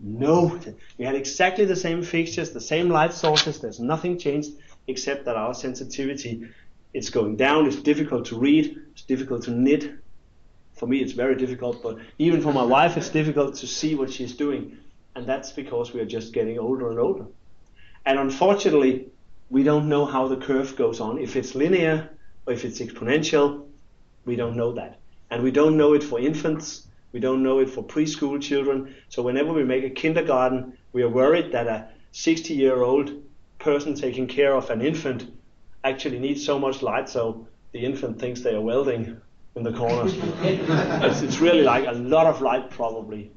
No, we had exactly the same fixtures, the same light sources. There's nothing changed except that our sensitivity, it's going down. It's difficult to read. It's difficult to knit. For me, it's very difficult, but even for my wife, it's difficult to see what she's doing. And that's because we are just getting older and older. And unfortunately, we don't know how the curve goes on. If it's linear or if it's exponential, we don't know that. And we don't know it for infants. We don't know it for preschool children. So whenever we make a kindergarten, we are worried that a 60-year-old person taking care of an infant actually needs so much light so the infant thinks they are welding in the corners. It's really like a lot of light probably.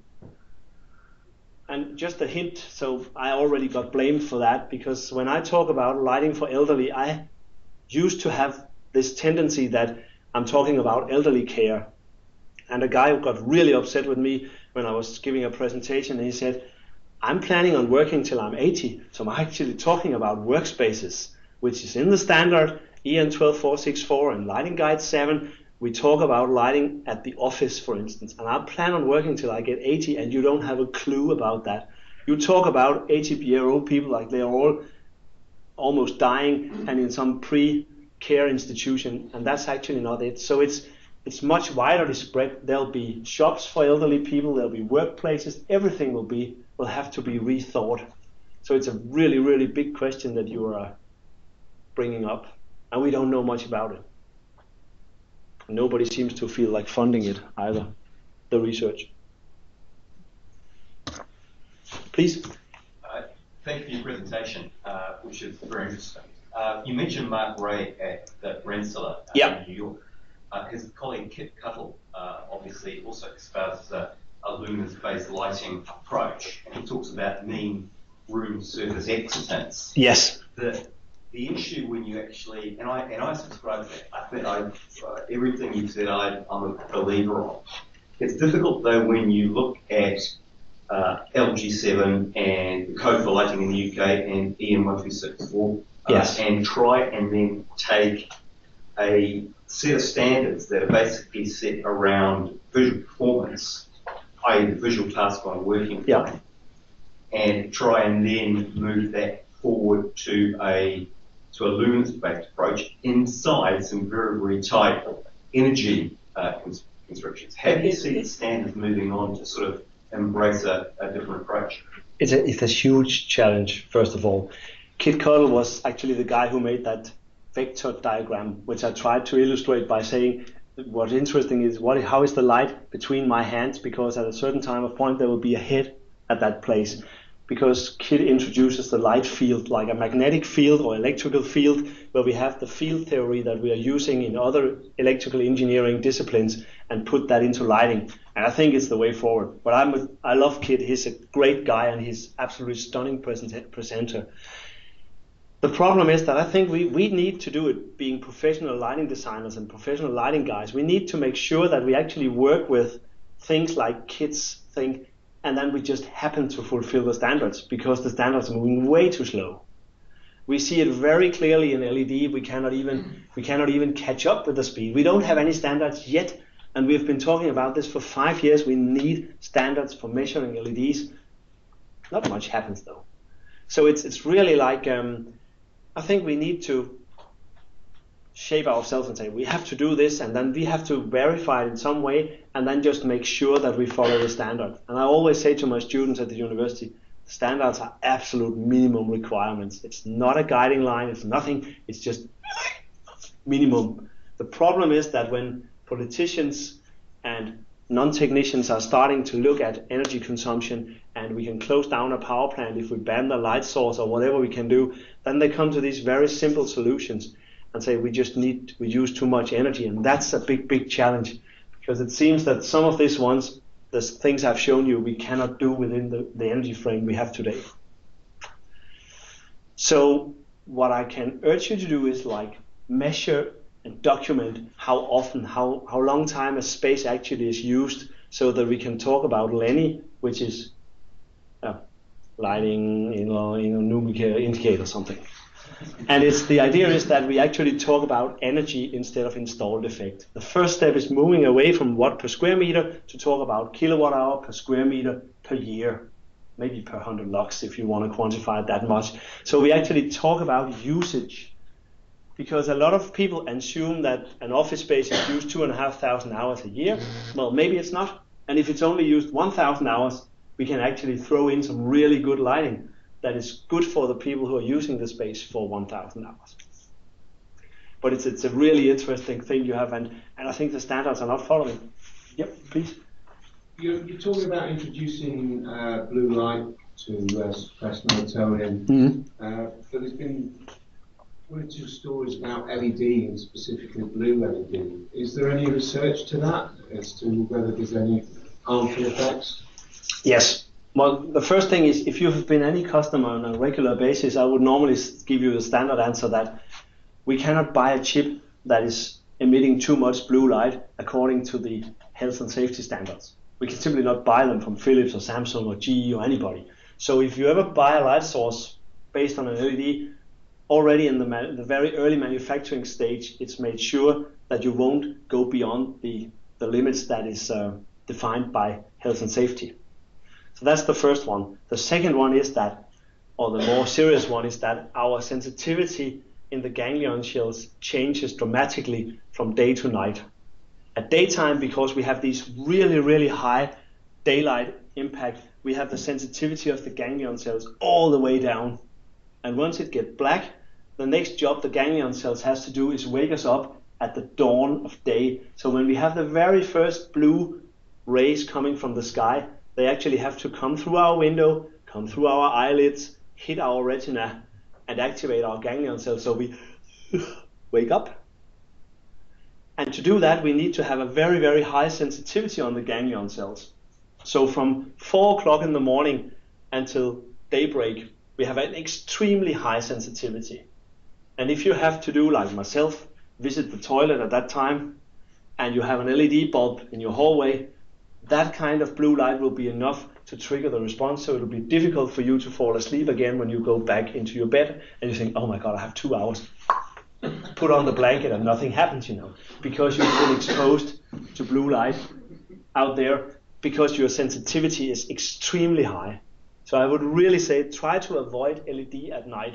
And just a hint, so I already got blamed for that, because when I talk about lighting for elderly, I used to have this tendency that I'm talking about elderly care. And a guy got really upset with me when I was giving a presentation, and he said, I'm planning on working till I'm 80, so I'm actually talking about workspaces, which is in the standard EN 12464 and Lighting Guide 7. We talk about lighting at the office, for instance, and I plan on working till I get 80, and you don't have a clue about that. You talk about 80-year-old people like they are all almost dying and in some pre-care institution, and that's actually not it. So it's much wider spread. There'll be shops for elderly people, there'll be workplaces, everything will have to be rethought. So it's a really, really big question that you are bringing up, and we don't know much about it. Nobody seems to feel like funding it either, the research. Please. Thank you for your presentation, which is very interesting. You mentioned Mark Ray at the Rensselaer in New York. His colleague Kit Cuttle obviously also espouses a luminance-based lighting approach, and he talks about mean room surface excitance. Yes. The issue when you actually, and I subscribe to that. I think everything you said, I'm a believer of. It's difficult though when you look at LG7 and the code for lighting in the UK and EN 124, and try and then take a set of standards that are basically set around visual performance, i.e. the visual task I'm working on, and try and then move that forward to to a luminance-based approach inside some very, very tight energy constrictions. Have you seen standards moving on to sort of embrace a different approach? It's a huge challenge, first of all. Kit Cuttle was actually the guy who made that vector diagram, which I tried to illustrate by saying what's interesting is how is the light between my hands, because at a certain time of point there will be a head at that place. Because Kit introduces the light field like a magnetic field or electrical field, where we have the field theory that we are using in other electrical engineering disciplines and put that into lighting. And I think it's the way forward. But I love Kit. He's a great guy and he's absolutely stunning presenter. The problem is that I think we need to do it, being professional lighting designers and professional lighting guys. We need to make sure that we actually work with things like Kit's thing, and then we just happen to fulfill the standards because the standards are moving way too slow. We see it very clearly in LED. We cannot even catch up with the speed. We don't have any standards yet, and we've been talking about this for 5 years. We need standards for measuring LEDs. Not much happens though. So it's really like I think we need to shape ourselves and say we have to do this, and then we have to verify it in some way, and then just make sure that we follow the standard. And I always say to my students at the university, standards are absolute minimum requirements. It's not a guiding line, it's nothing, it's just minimum. The problem is that when politicians and non-technicians are starting to look at energy consumption, and we can close down a power plant if we ban the light source or whatever we can do, then they come to these very simple solutions and say we use too much energy, and that's a big challenge, because it seems that some of these ones, the things I've shown you, we cannot do within the energy frame we have today. So what I can urge you to do is like measure and document how often, how long time a space actually is used, so that we can talk about LENI, which is lighting numeric indicator or something. And the idea is that we actually talk about energy instead of installed effect. The first step is moving away from watt per square meter to talk about kilowatt hour per square meter per year, maybe per 100 lux if you want to quantify it that much. So we actually talk about usage, because a lot of people assume that an office space is used 2,500 hours a year. Well, maybe it's not. And if it's only used 1,000 hours, we can actually throw in some really good lighting that is good for the people who are using the space for 1,000 hours. But it's a really interesting thing you have, and I think the standards are not following. Yep, please. You're talking about introducing blue light to suppress melatonin, but there's been one or two stories about LED and specifically blue LED. Is there any research to that as to whether there's any harmful effects? Yes. Well, the first thing is, if you have been any customer on a regular basis, I would normally give you the standard answer that we cannot buy a chip that is emitting too much blue light according to the health and safety standards. We can simply not buy them from Philips or Samsung or GE or anybody. So if you ever buy a light source based on an LED, already in the very early manufacturing stage, it's made sure that you won't go beyond the limits that is defined by health and safety. So that's the first one. The second one is that, or the more serious one is that our sensitivity in the ganglion shells changes dramatically from day to night. At daytime, because we have these really high daylight impact, we have the sensitivity of the ganglion cells all the way down. And once it gets black, the next job the ganglion cells has to do is wake us up at the dawn of day. So when we have the very first blue rays coming from the sky, they actually have to come through our window, come through our eyelids, hit our retina, and activate our ganglion cells so we wake up. And to do that, we need to have a very high sensitivity on the ganglion cells. So from 4 o'clock in the morning until daybreak, we have an extremely high sensitivity. And if you have to do, like myself, visit the toilet at that time, and you have an LED bulb in your hallway, that kind of blue light will be enough to trigger the response, so it will be difficult for you to fall asleep again when you go back into your bed and you think, oh my God, I have 2 hours. Put on the blanket and nothing happens, because you've been exposed to blue light out there, because your sensitivity is extremely high. So I would really say try to avoid LED at night.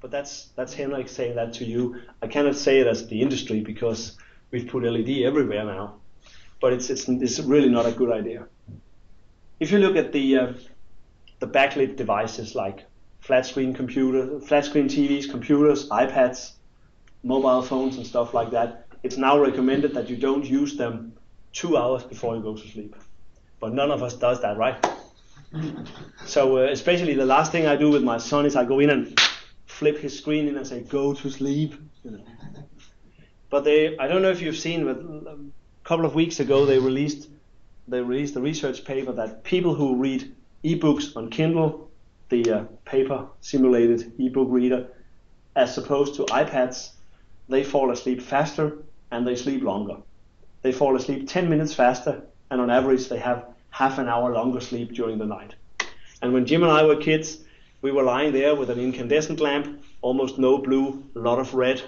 But that's Henrik saying that to you. I cannot say it as the industry because we've put LED everywhere now. But it's really not a good idea. If you look at the backlit devices like flat screen TVs, computers, iPads, mobile phones and stuff like that, it's now recommended that you don't use them 2 hours before you go to sleep. But none of us does that, right? So especially the last thing I do with my son is I go in and flip his screen in and say, go to sleep. But I don't know if you've seen, but a couple of weeks ago they released the research paper that people who read ebooks on Kindle, the paper simulated ebook reader, as opposed to iPads, they fall asleep faster and they sleep longer. They fall asleep 10 minutes faster, and on average they have half an hour longer sleep during the night. And when Jim and I were kids, we were lying there with an incandescent lamp, almost no blue, a lot of red,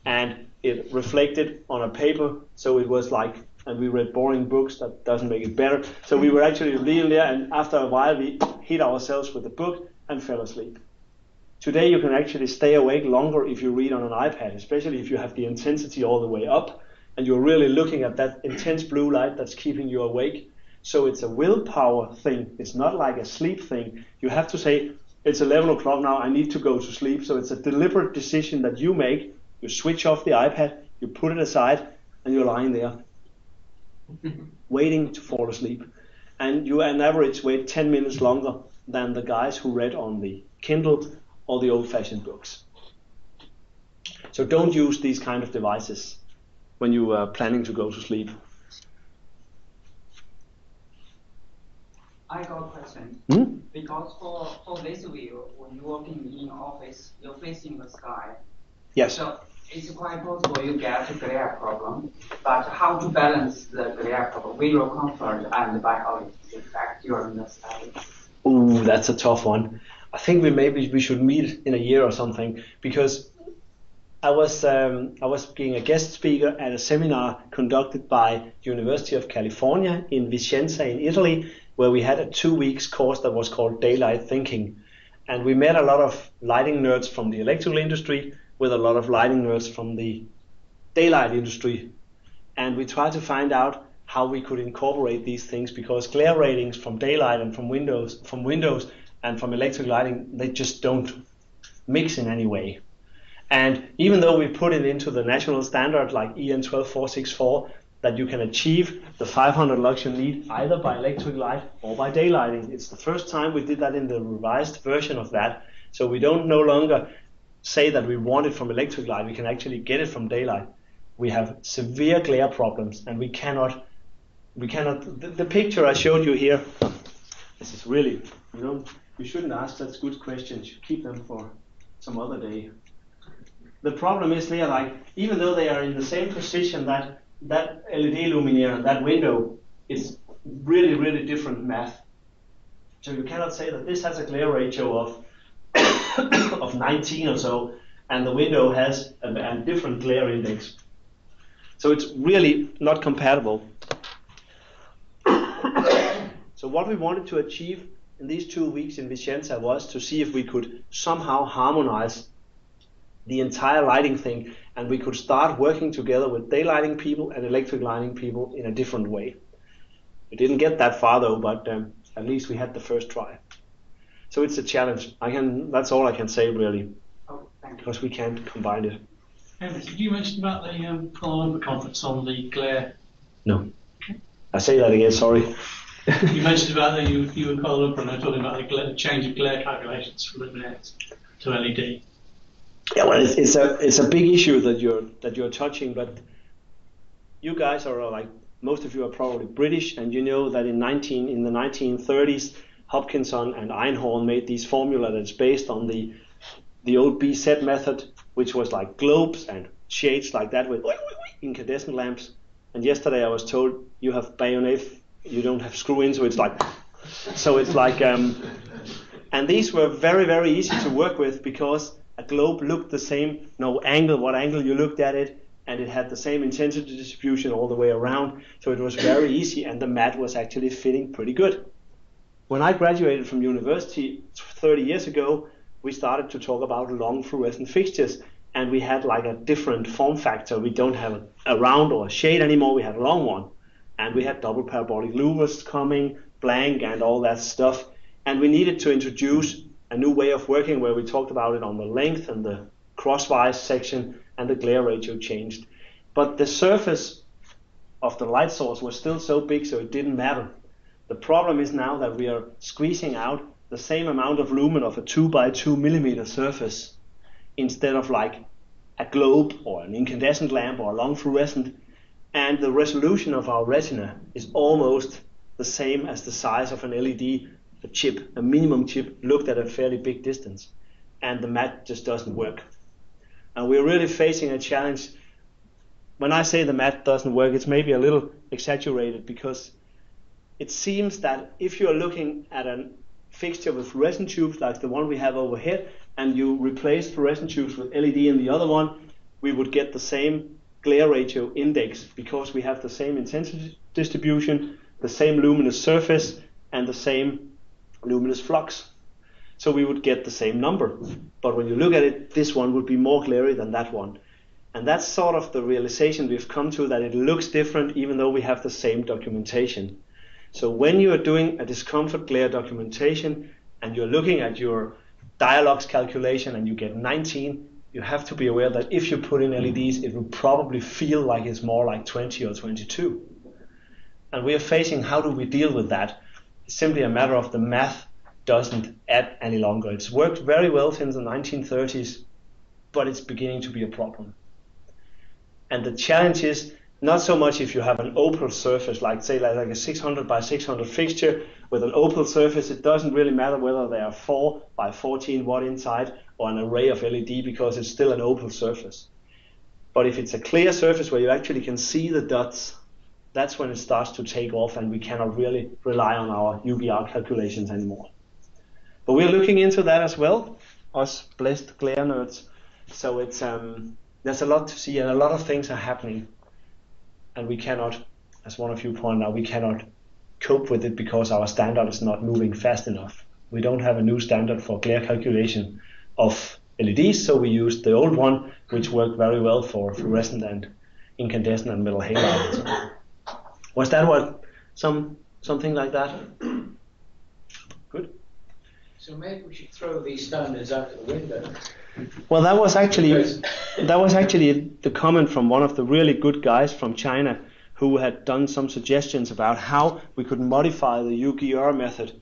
and it reflected on a paper, so it was like, and we read boring books, that doesn't make it better. So we were actually reading there, and after a while we hit ourselves with the book and fell asleep. Today you can actually stay awake longer if you read on an iPad, especially if you have the intensity all the way up, and you're really looking at that intense blue light that's keeping you awake. So it's a willpower thing. It's not like a sleep thing. You have to say, it's 11 o'clock now, I need to go to sleep. So it's a deliberate decision that you make. You switch off the iPad, you put it aside, and you're lying there, waiting to fall asleep. And you, on average, wait 10 minutes longer than the guys who read on the Kindle or the old-fashioned books. So don't use these kind of devices when you are planning to go to sleep. I got a question. Because for this view, when you're working in office, you're facing the sky. Yes. So it's quite possible you get a glare problem. But how to balance the glare problem, visual comfort and biological effect during the study? Ooh, that's a tough one. I think we should meet in a year or something, because I was being a guest speaker at a seminar conducted by University of California in Vicenza in Italy, where we had a 2 weeks course that was called Daylight Thinking. And we met a lot of lighting nerds from the electrical industry with a lot of lighting nerds from the daylight industry. And we tried to find out how we could incorporate these things, because glare ratings from daylight and from windows and from electric lighting, they just don't mix in any way. And even though we put it into the national standard like EN 12464, that you can achieve the 500 lux you need either by electric light or by daylighting. It's the first time we did that in the revised version of that. So we don't no longer say that we want it from electric light. We can actually get it from daylight. We have severe glare problems, and we cannot. The picture I showed you here, this is really, you shouldn't ask such good questions. You keep them for some other day. The problem is there, like, even though they are in the same position, that LED luminaire and that window is really, really different math. So you cannot say that this has a glare ratio of 19 or so, and the window has a different glare index. So it's really not compatible. So what we wanted to achieve in these 2 weeks in Vicenza was to see if we could somehow harmonize the entire lighting thing, and we could start working together with daylighting people and electric lighting people in a different way. We didn't get that far though, but at least we had the first try. So it's a challenge. That's all I can say really, because we can't combine it. Henrik, did you mention about the Kuala Lumpur conference on the glare? No. I say that again, sorry. You mentioned about that you were Kuala Lumpur and they were talking about the change of glare calculations from luminaires to LED. Yeah, well, it's a big issue that you're touching, but you guys are like, most of you are probably British, and you know that in the 1930s, Hopkinson and Einhorn made these formula that's based on the old BZ method, which was like globes and shades like that with incandescent lamps. And yesterday I was told you have bayonet, you don't have screw in, so it's like, and these were very, very easy to work with, because a globe looked the same, no angle, what angle you looked at it, and it had the same intensity distribution all the way around, so it was very easy, and the mat was actually fitting pretty good. When I graduated from university 30 years ago, we started to talk about long fluorescent fixtures, and we had like a different form factor. We don't have a round or a shade anymore, we had a long one. And we had double parabolic louvers coming, blank and all that stuff. And we needed to introduce a new way of working where we talked about it on the length and the crosswise section, and the glare ratio changed. But the surface of the light source was still so big, so it didn't matter. The problem is now that we are squeezing out the same amount of lumen of a 2 by 2 millimeter surface instead of like a globe or an incandescent lamp or a long fluorescent, and the resolution of our retina is almost the same as the size of an LED, a chip, a minimum chip looked at a fairly big distance, and the matte just doesn't work. And we're really facing a challenge. When I say the matte doesn't work, it's maybe a little exaggerated, because it seems that if you're looking at a fixture with fluorescent tubes like the one we have over here, and you replace fluorescent tubes with LED in the other one, we would get the same glare ratio index, because we have the same intensity distribution, the same luminous surface, and the same luminous flux. So we would get the same number. But when you look at it, this one would be more glary than that one. And that's sort of the realization we've come to, that it looks different even though we have the same documentation. So when you are doing a discomfort glare documentation and you're looking at your dialogues calculation and you get 19, you have to be aware that if you put in LEDs, it will probably feel like it's more like 20 or 22. And we are facing, how do we deal with that? It's simply a matter of the math doesn't add any longer. It's worked very well since the 1930s, but it's beginning to be a problem. And the challenge is not so much if you have an opal surface, like say like a 600 by 600 fixture with an opal surface, it doesn't really matter whether they are 4 by 14 watt inside or an array of LED, because it's still an opal surface. But if it's a clear surface where you actually can see the dots, that's when it starts to take off, and we cannot really rely on our UVR calculations anymore. But we're looking into that as well, us blessed glare nerds. So it's there's a lot to see, and a lot of things are happening, and we cannot, as one of you pointed out, we cannot cope with it because our standard is not moving fast enough. We don't have a new standard for glare calculation of LEDs, so we used the old one, which worked very well for fluorescent and incandescent and metal halide. Was that what something like that? Good. So maybe we should throw these standards out of the window. Well, that was actually the comment from one of the really good guys from China, who had done some suggestions about how we could modify the UGR method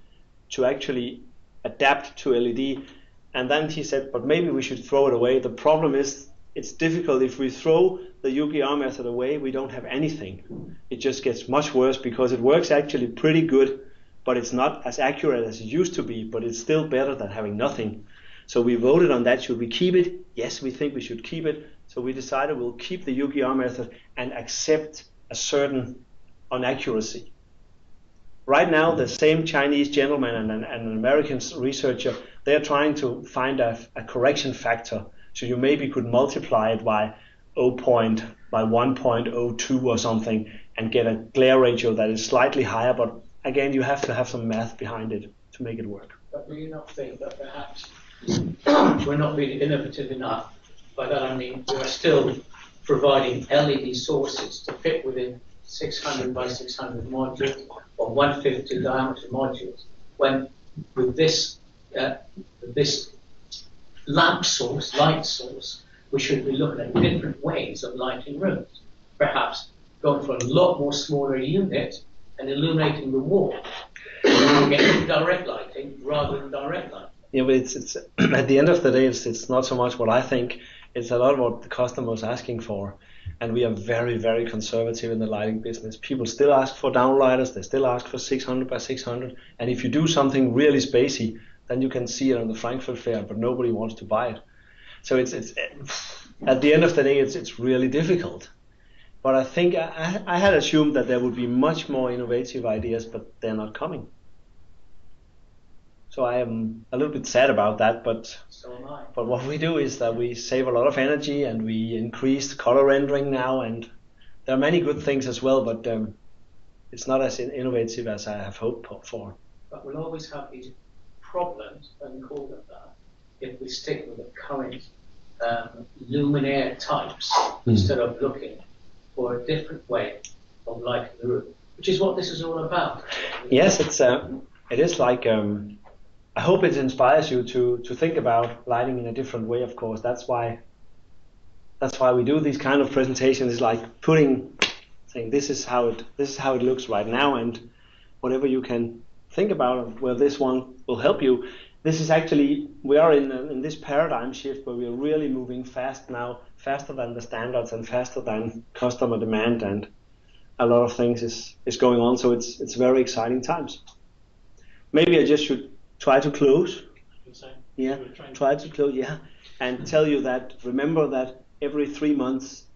to actually adapt to LED. And then he said, but maybe we should throw it away. The problem is it's difficult. If we throw the UGR method away, we don't have anything. It just gets much worse, because it works actually pretty good, but it's not as accurate as it used to be, but it's still better than having nothing. So we voted on that. Should we keep it? Yes, we think we should keep it. So we decided we'll keep the UGR method and accept a certain inaccuracy. Right now, the same Chinese gentleman and an American researcher, they're trying to find a correction factor. So you maybe could multiply it by 1.02 or something and get a glare ratio that is slightly higher. But again, you have to have some math behind it to make it work. But do you not think that perhaps we're not really innovative enough? By that I mean we are still providing LED sources to fit within 600 by 600 modules or 150 diameter modules, when with this lamp source, light source, we should be looking at different ways of lighting rooms. Perhaps going for a lot more smaller unit and illuminating the wall. Getting direct lighting rather than direct lighting. Yeah, but it's at the end of the day, it's not so much what I think. It's a lot what the customer is asking for. And we are very, very conservative in the lighting business. People still ask for downlighters. They still ask for 600 by 600. And if you do something really spacey, then you can see it on the Frankfurt Fair, but nobody wants to buy it. So it's at the end of the day, it's really difficult. But I think I had assumed that there would be much more innovative ideas, but they're not coming. So I am a little bit sad about that, but so am I. But what we do is that we save a lot of energy and we increase color rendering now, and there are many good things as well, but it's not as innovative as I have hoped for. But we'll always have these problems, and call them that, if we stick with the current luminaire types instead of looking for a different way of lighting the room, which is what this is all about. Yes, it is like, I hope it inspires you to think about lighting in a different way, of course. That's why we do these kind of presentations, like saying this is how it looks right now, and whatever you can think about, well, this one will help you. This is actually, we are in this paradigm shift where we are really moving fast now, faster than the standards and faster than customer demand, and a lot of things is going on, so it's very exciting times. Maybe I just should try to close. Yeah, try to close, yeah. And tell you that, remember that every 3 months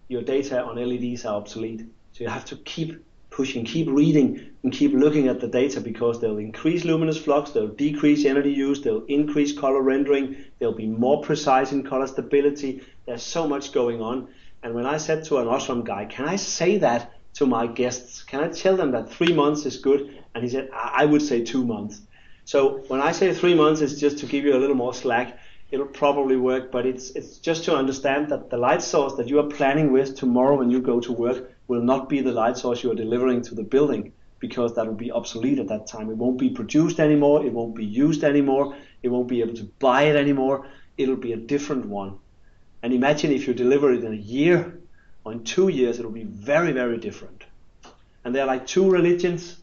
your data on LEDs are obsolete. So you have to keep pushing, keep reading, and keep looking at the data, because they'll increase luminous flux, they'll decrease energy use, they'll increase color rendering, they'll be more precise in color stability. There's so much going on. And when I said to an Osram guy, can I say that to my guests? Can I tell them that 3 months is good? And he said, I would say 2 months. So when I say 3 months, it's just to give you a little more slack. It'll probably work, but it's just to understand that the light source that you are planning with tomorrow when you go to work will not be the light source you are delivering to the building, because that will be obsolete at that time. It won't be produced anymore, it won't be used anymore, it won't be able to buy it anymore. It'll be a different one. And imagine if you deliver it in a year or in 2 years, it'll be very, very different. And there are like two religions.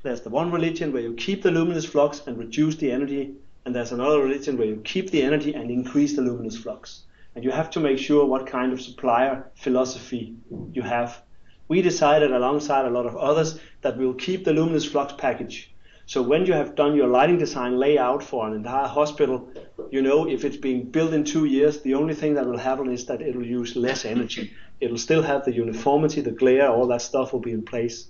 There's the one religion where you keep the luminous flux and reduce the energy, and there's another religion where you keep the energy and increase the luminous flux. And you have to make sure what kind of supplier philosophy you have. We decided alongside a lot of others that we'll keep the luminous flux package. So when you have done your lighting design layout for an entire hospital, you know if it's being built in 2 years, the only thing that will happen is that it'll use less energy. It'll still have the uniformity, the glare, all that stuff will be in place.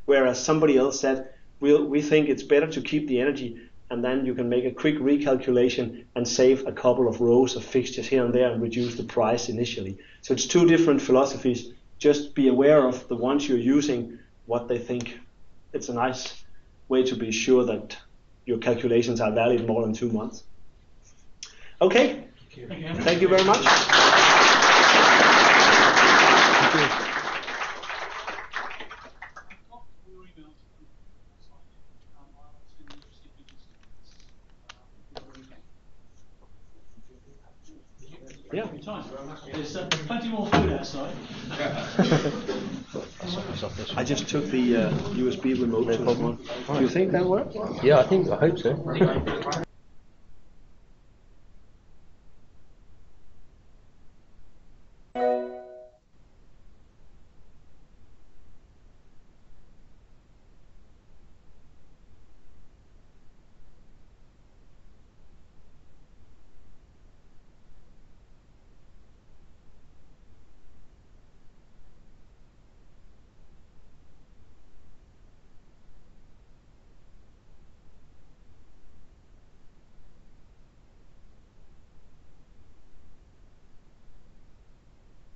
Whereas somebody else said, we think it's better to keep the energy, and then you can make a quick recalculation and save a couple of rows of fixtures here and there and reduce the price initially. So it's two different philosophies. Just be aware of the ones you're using, what they think. It's a nice way to be sure that your calculations are valid more than 2 months. Okay, thank you very much. Thank you. Yeah. There's plenty more food outside. I just took the USB remote to one. Do you think that works? Yeah, I hope so.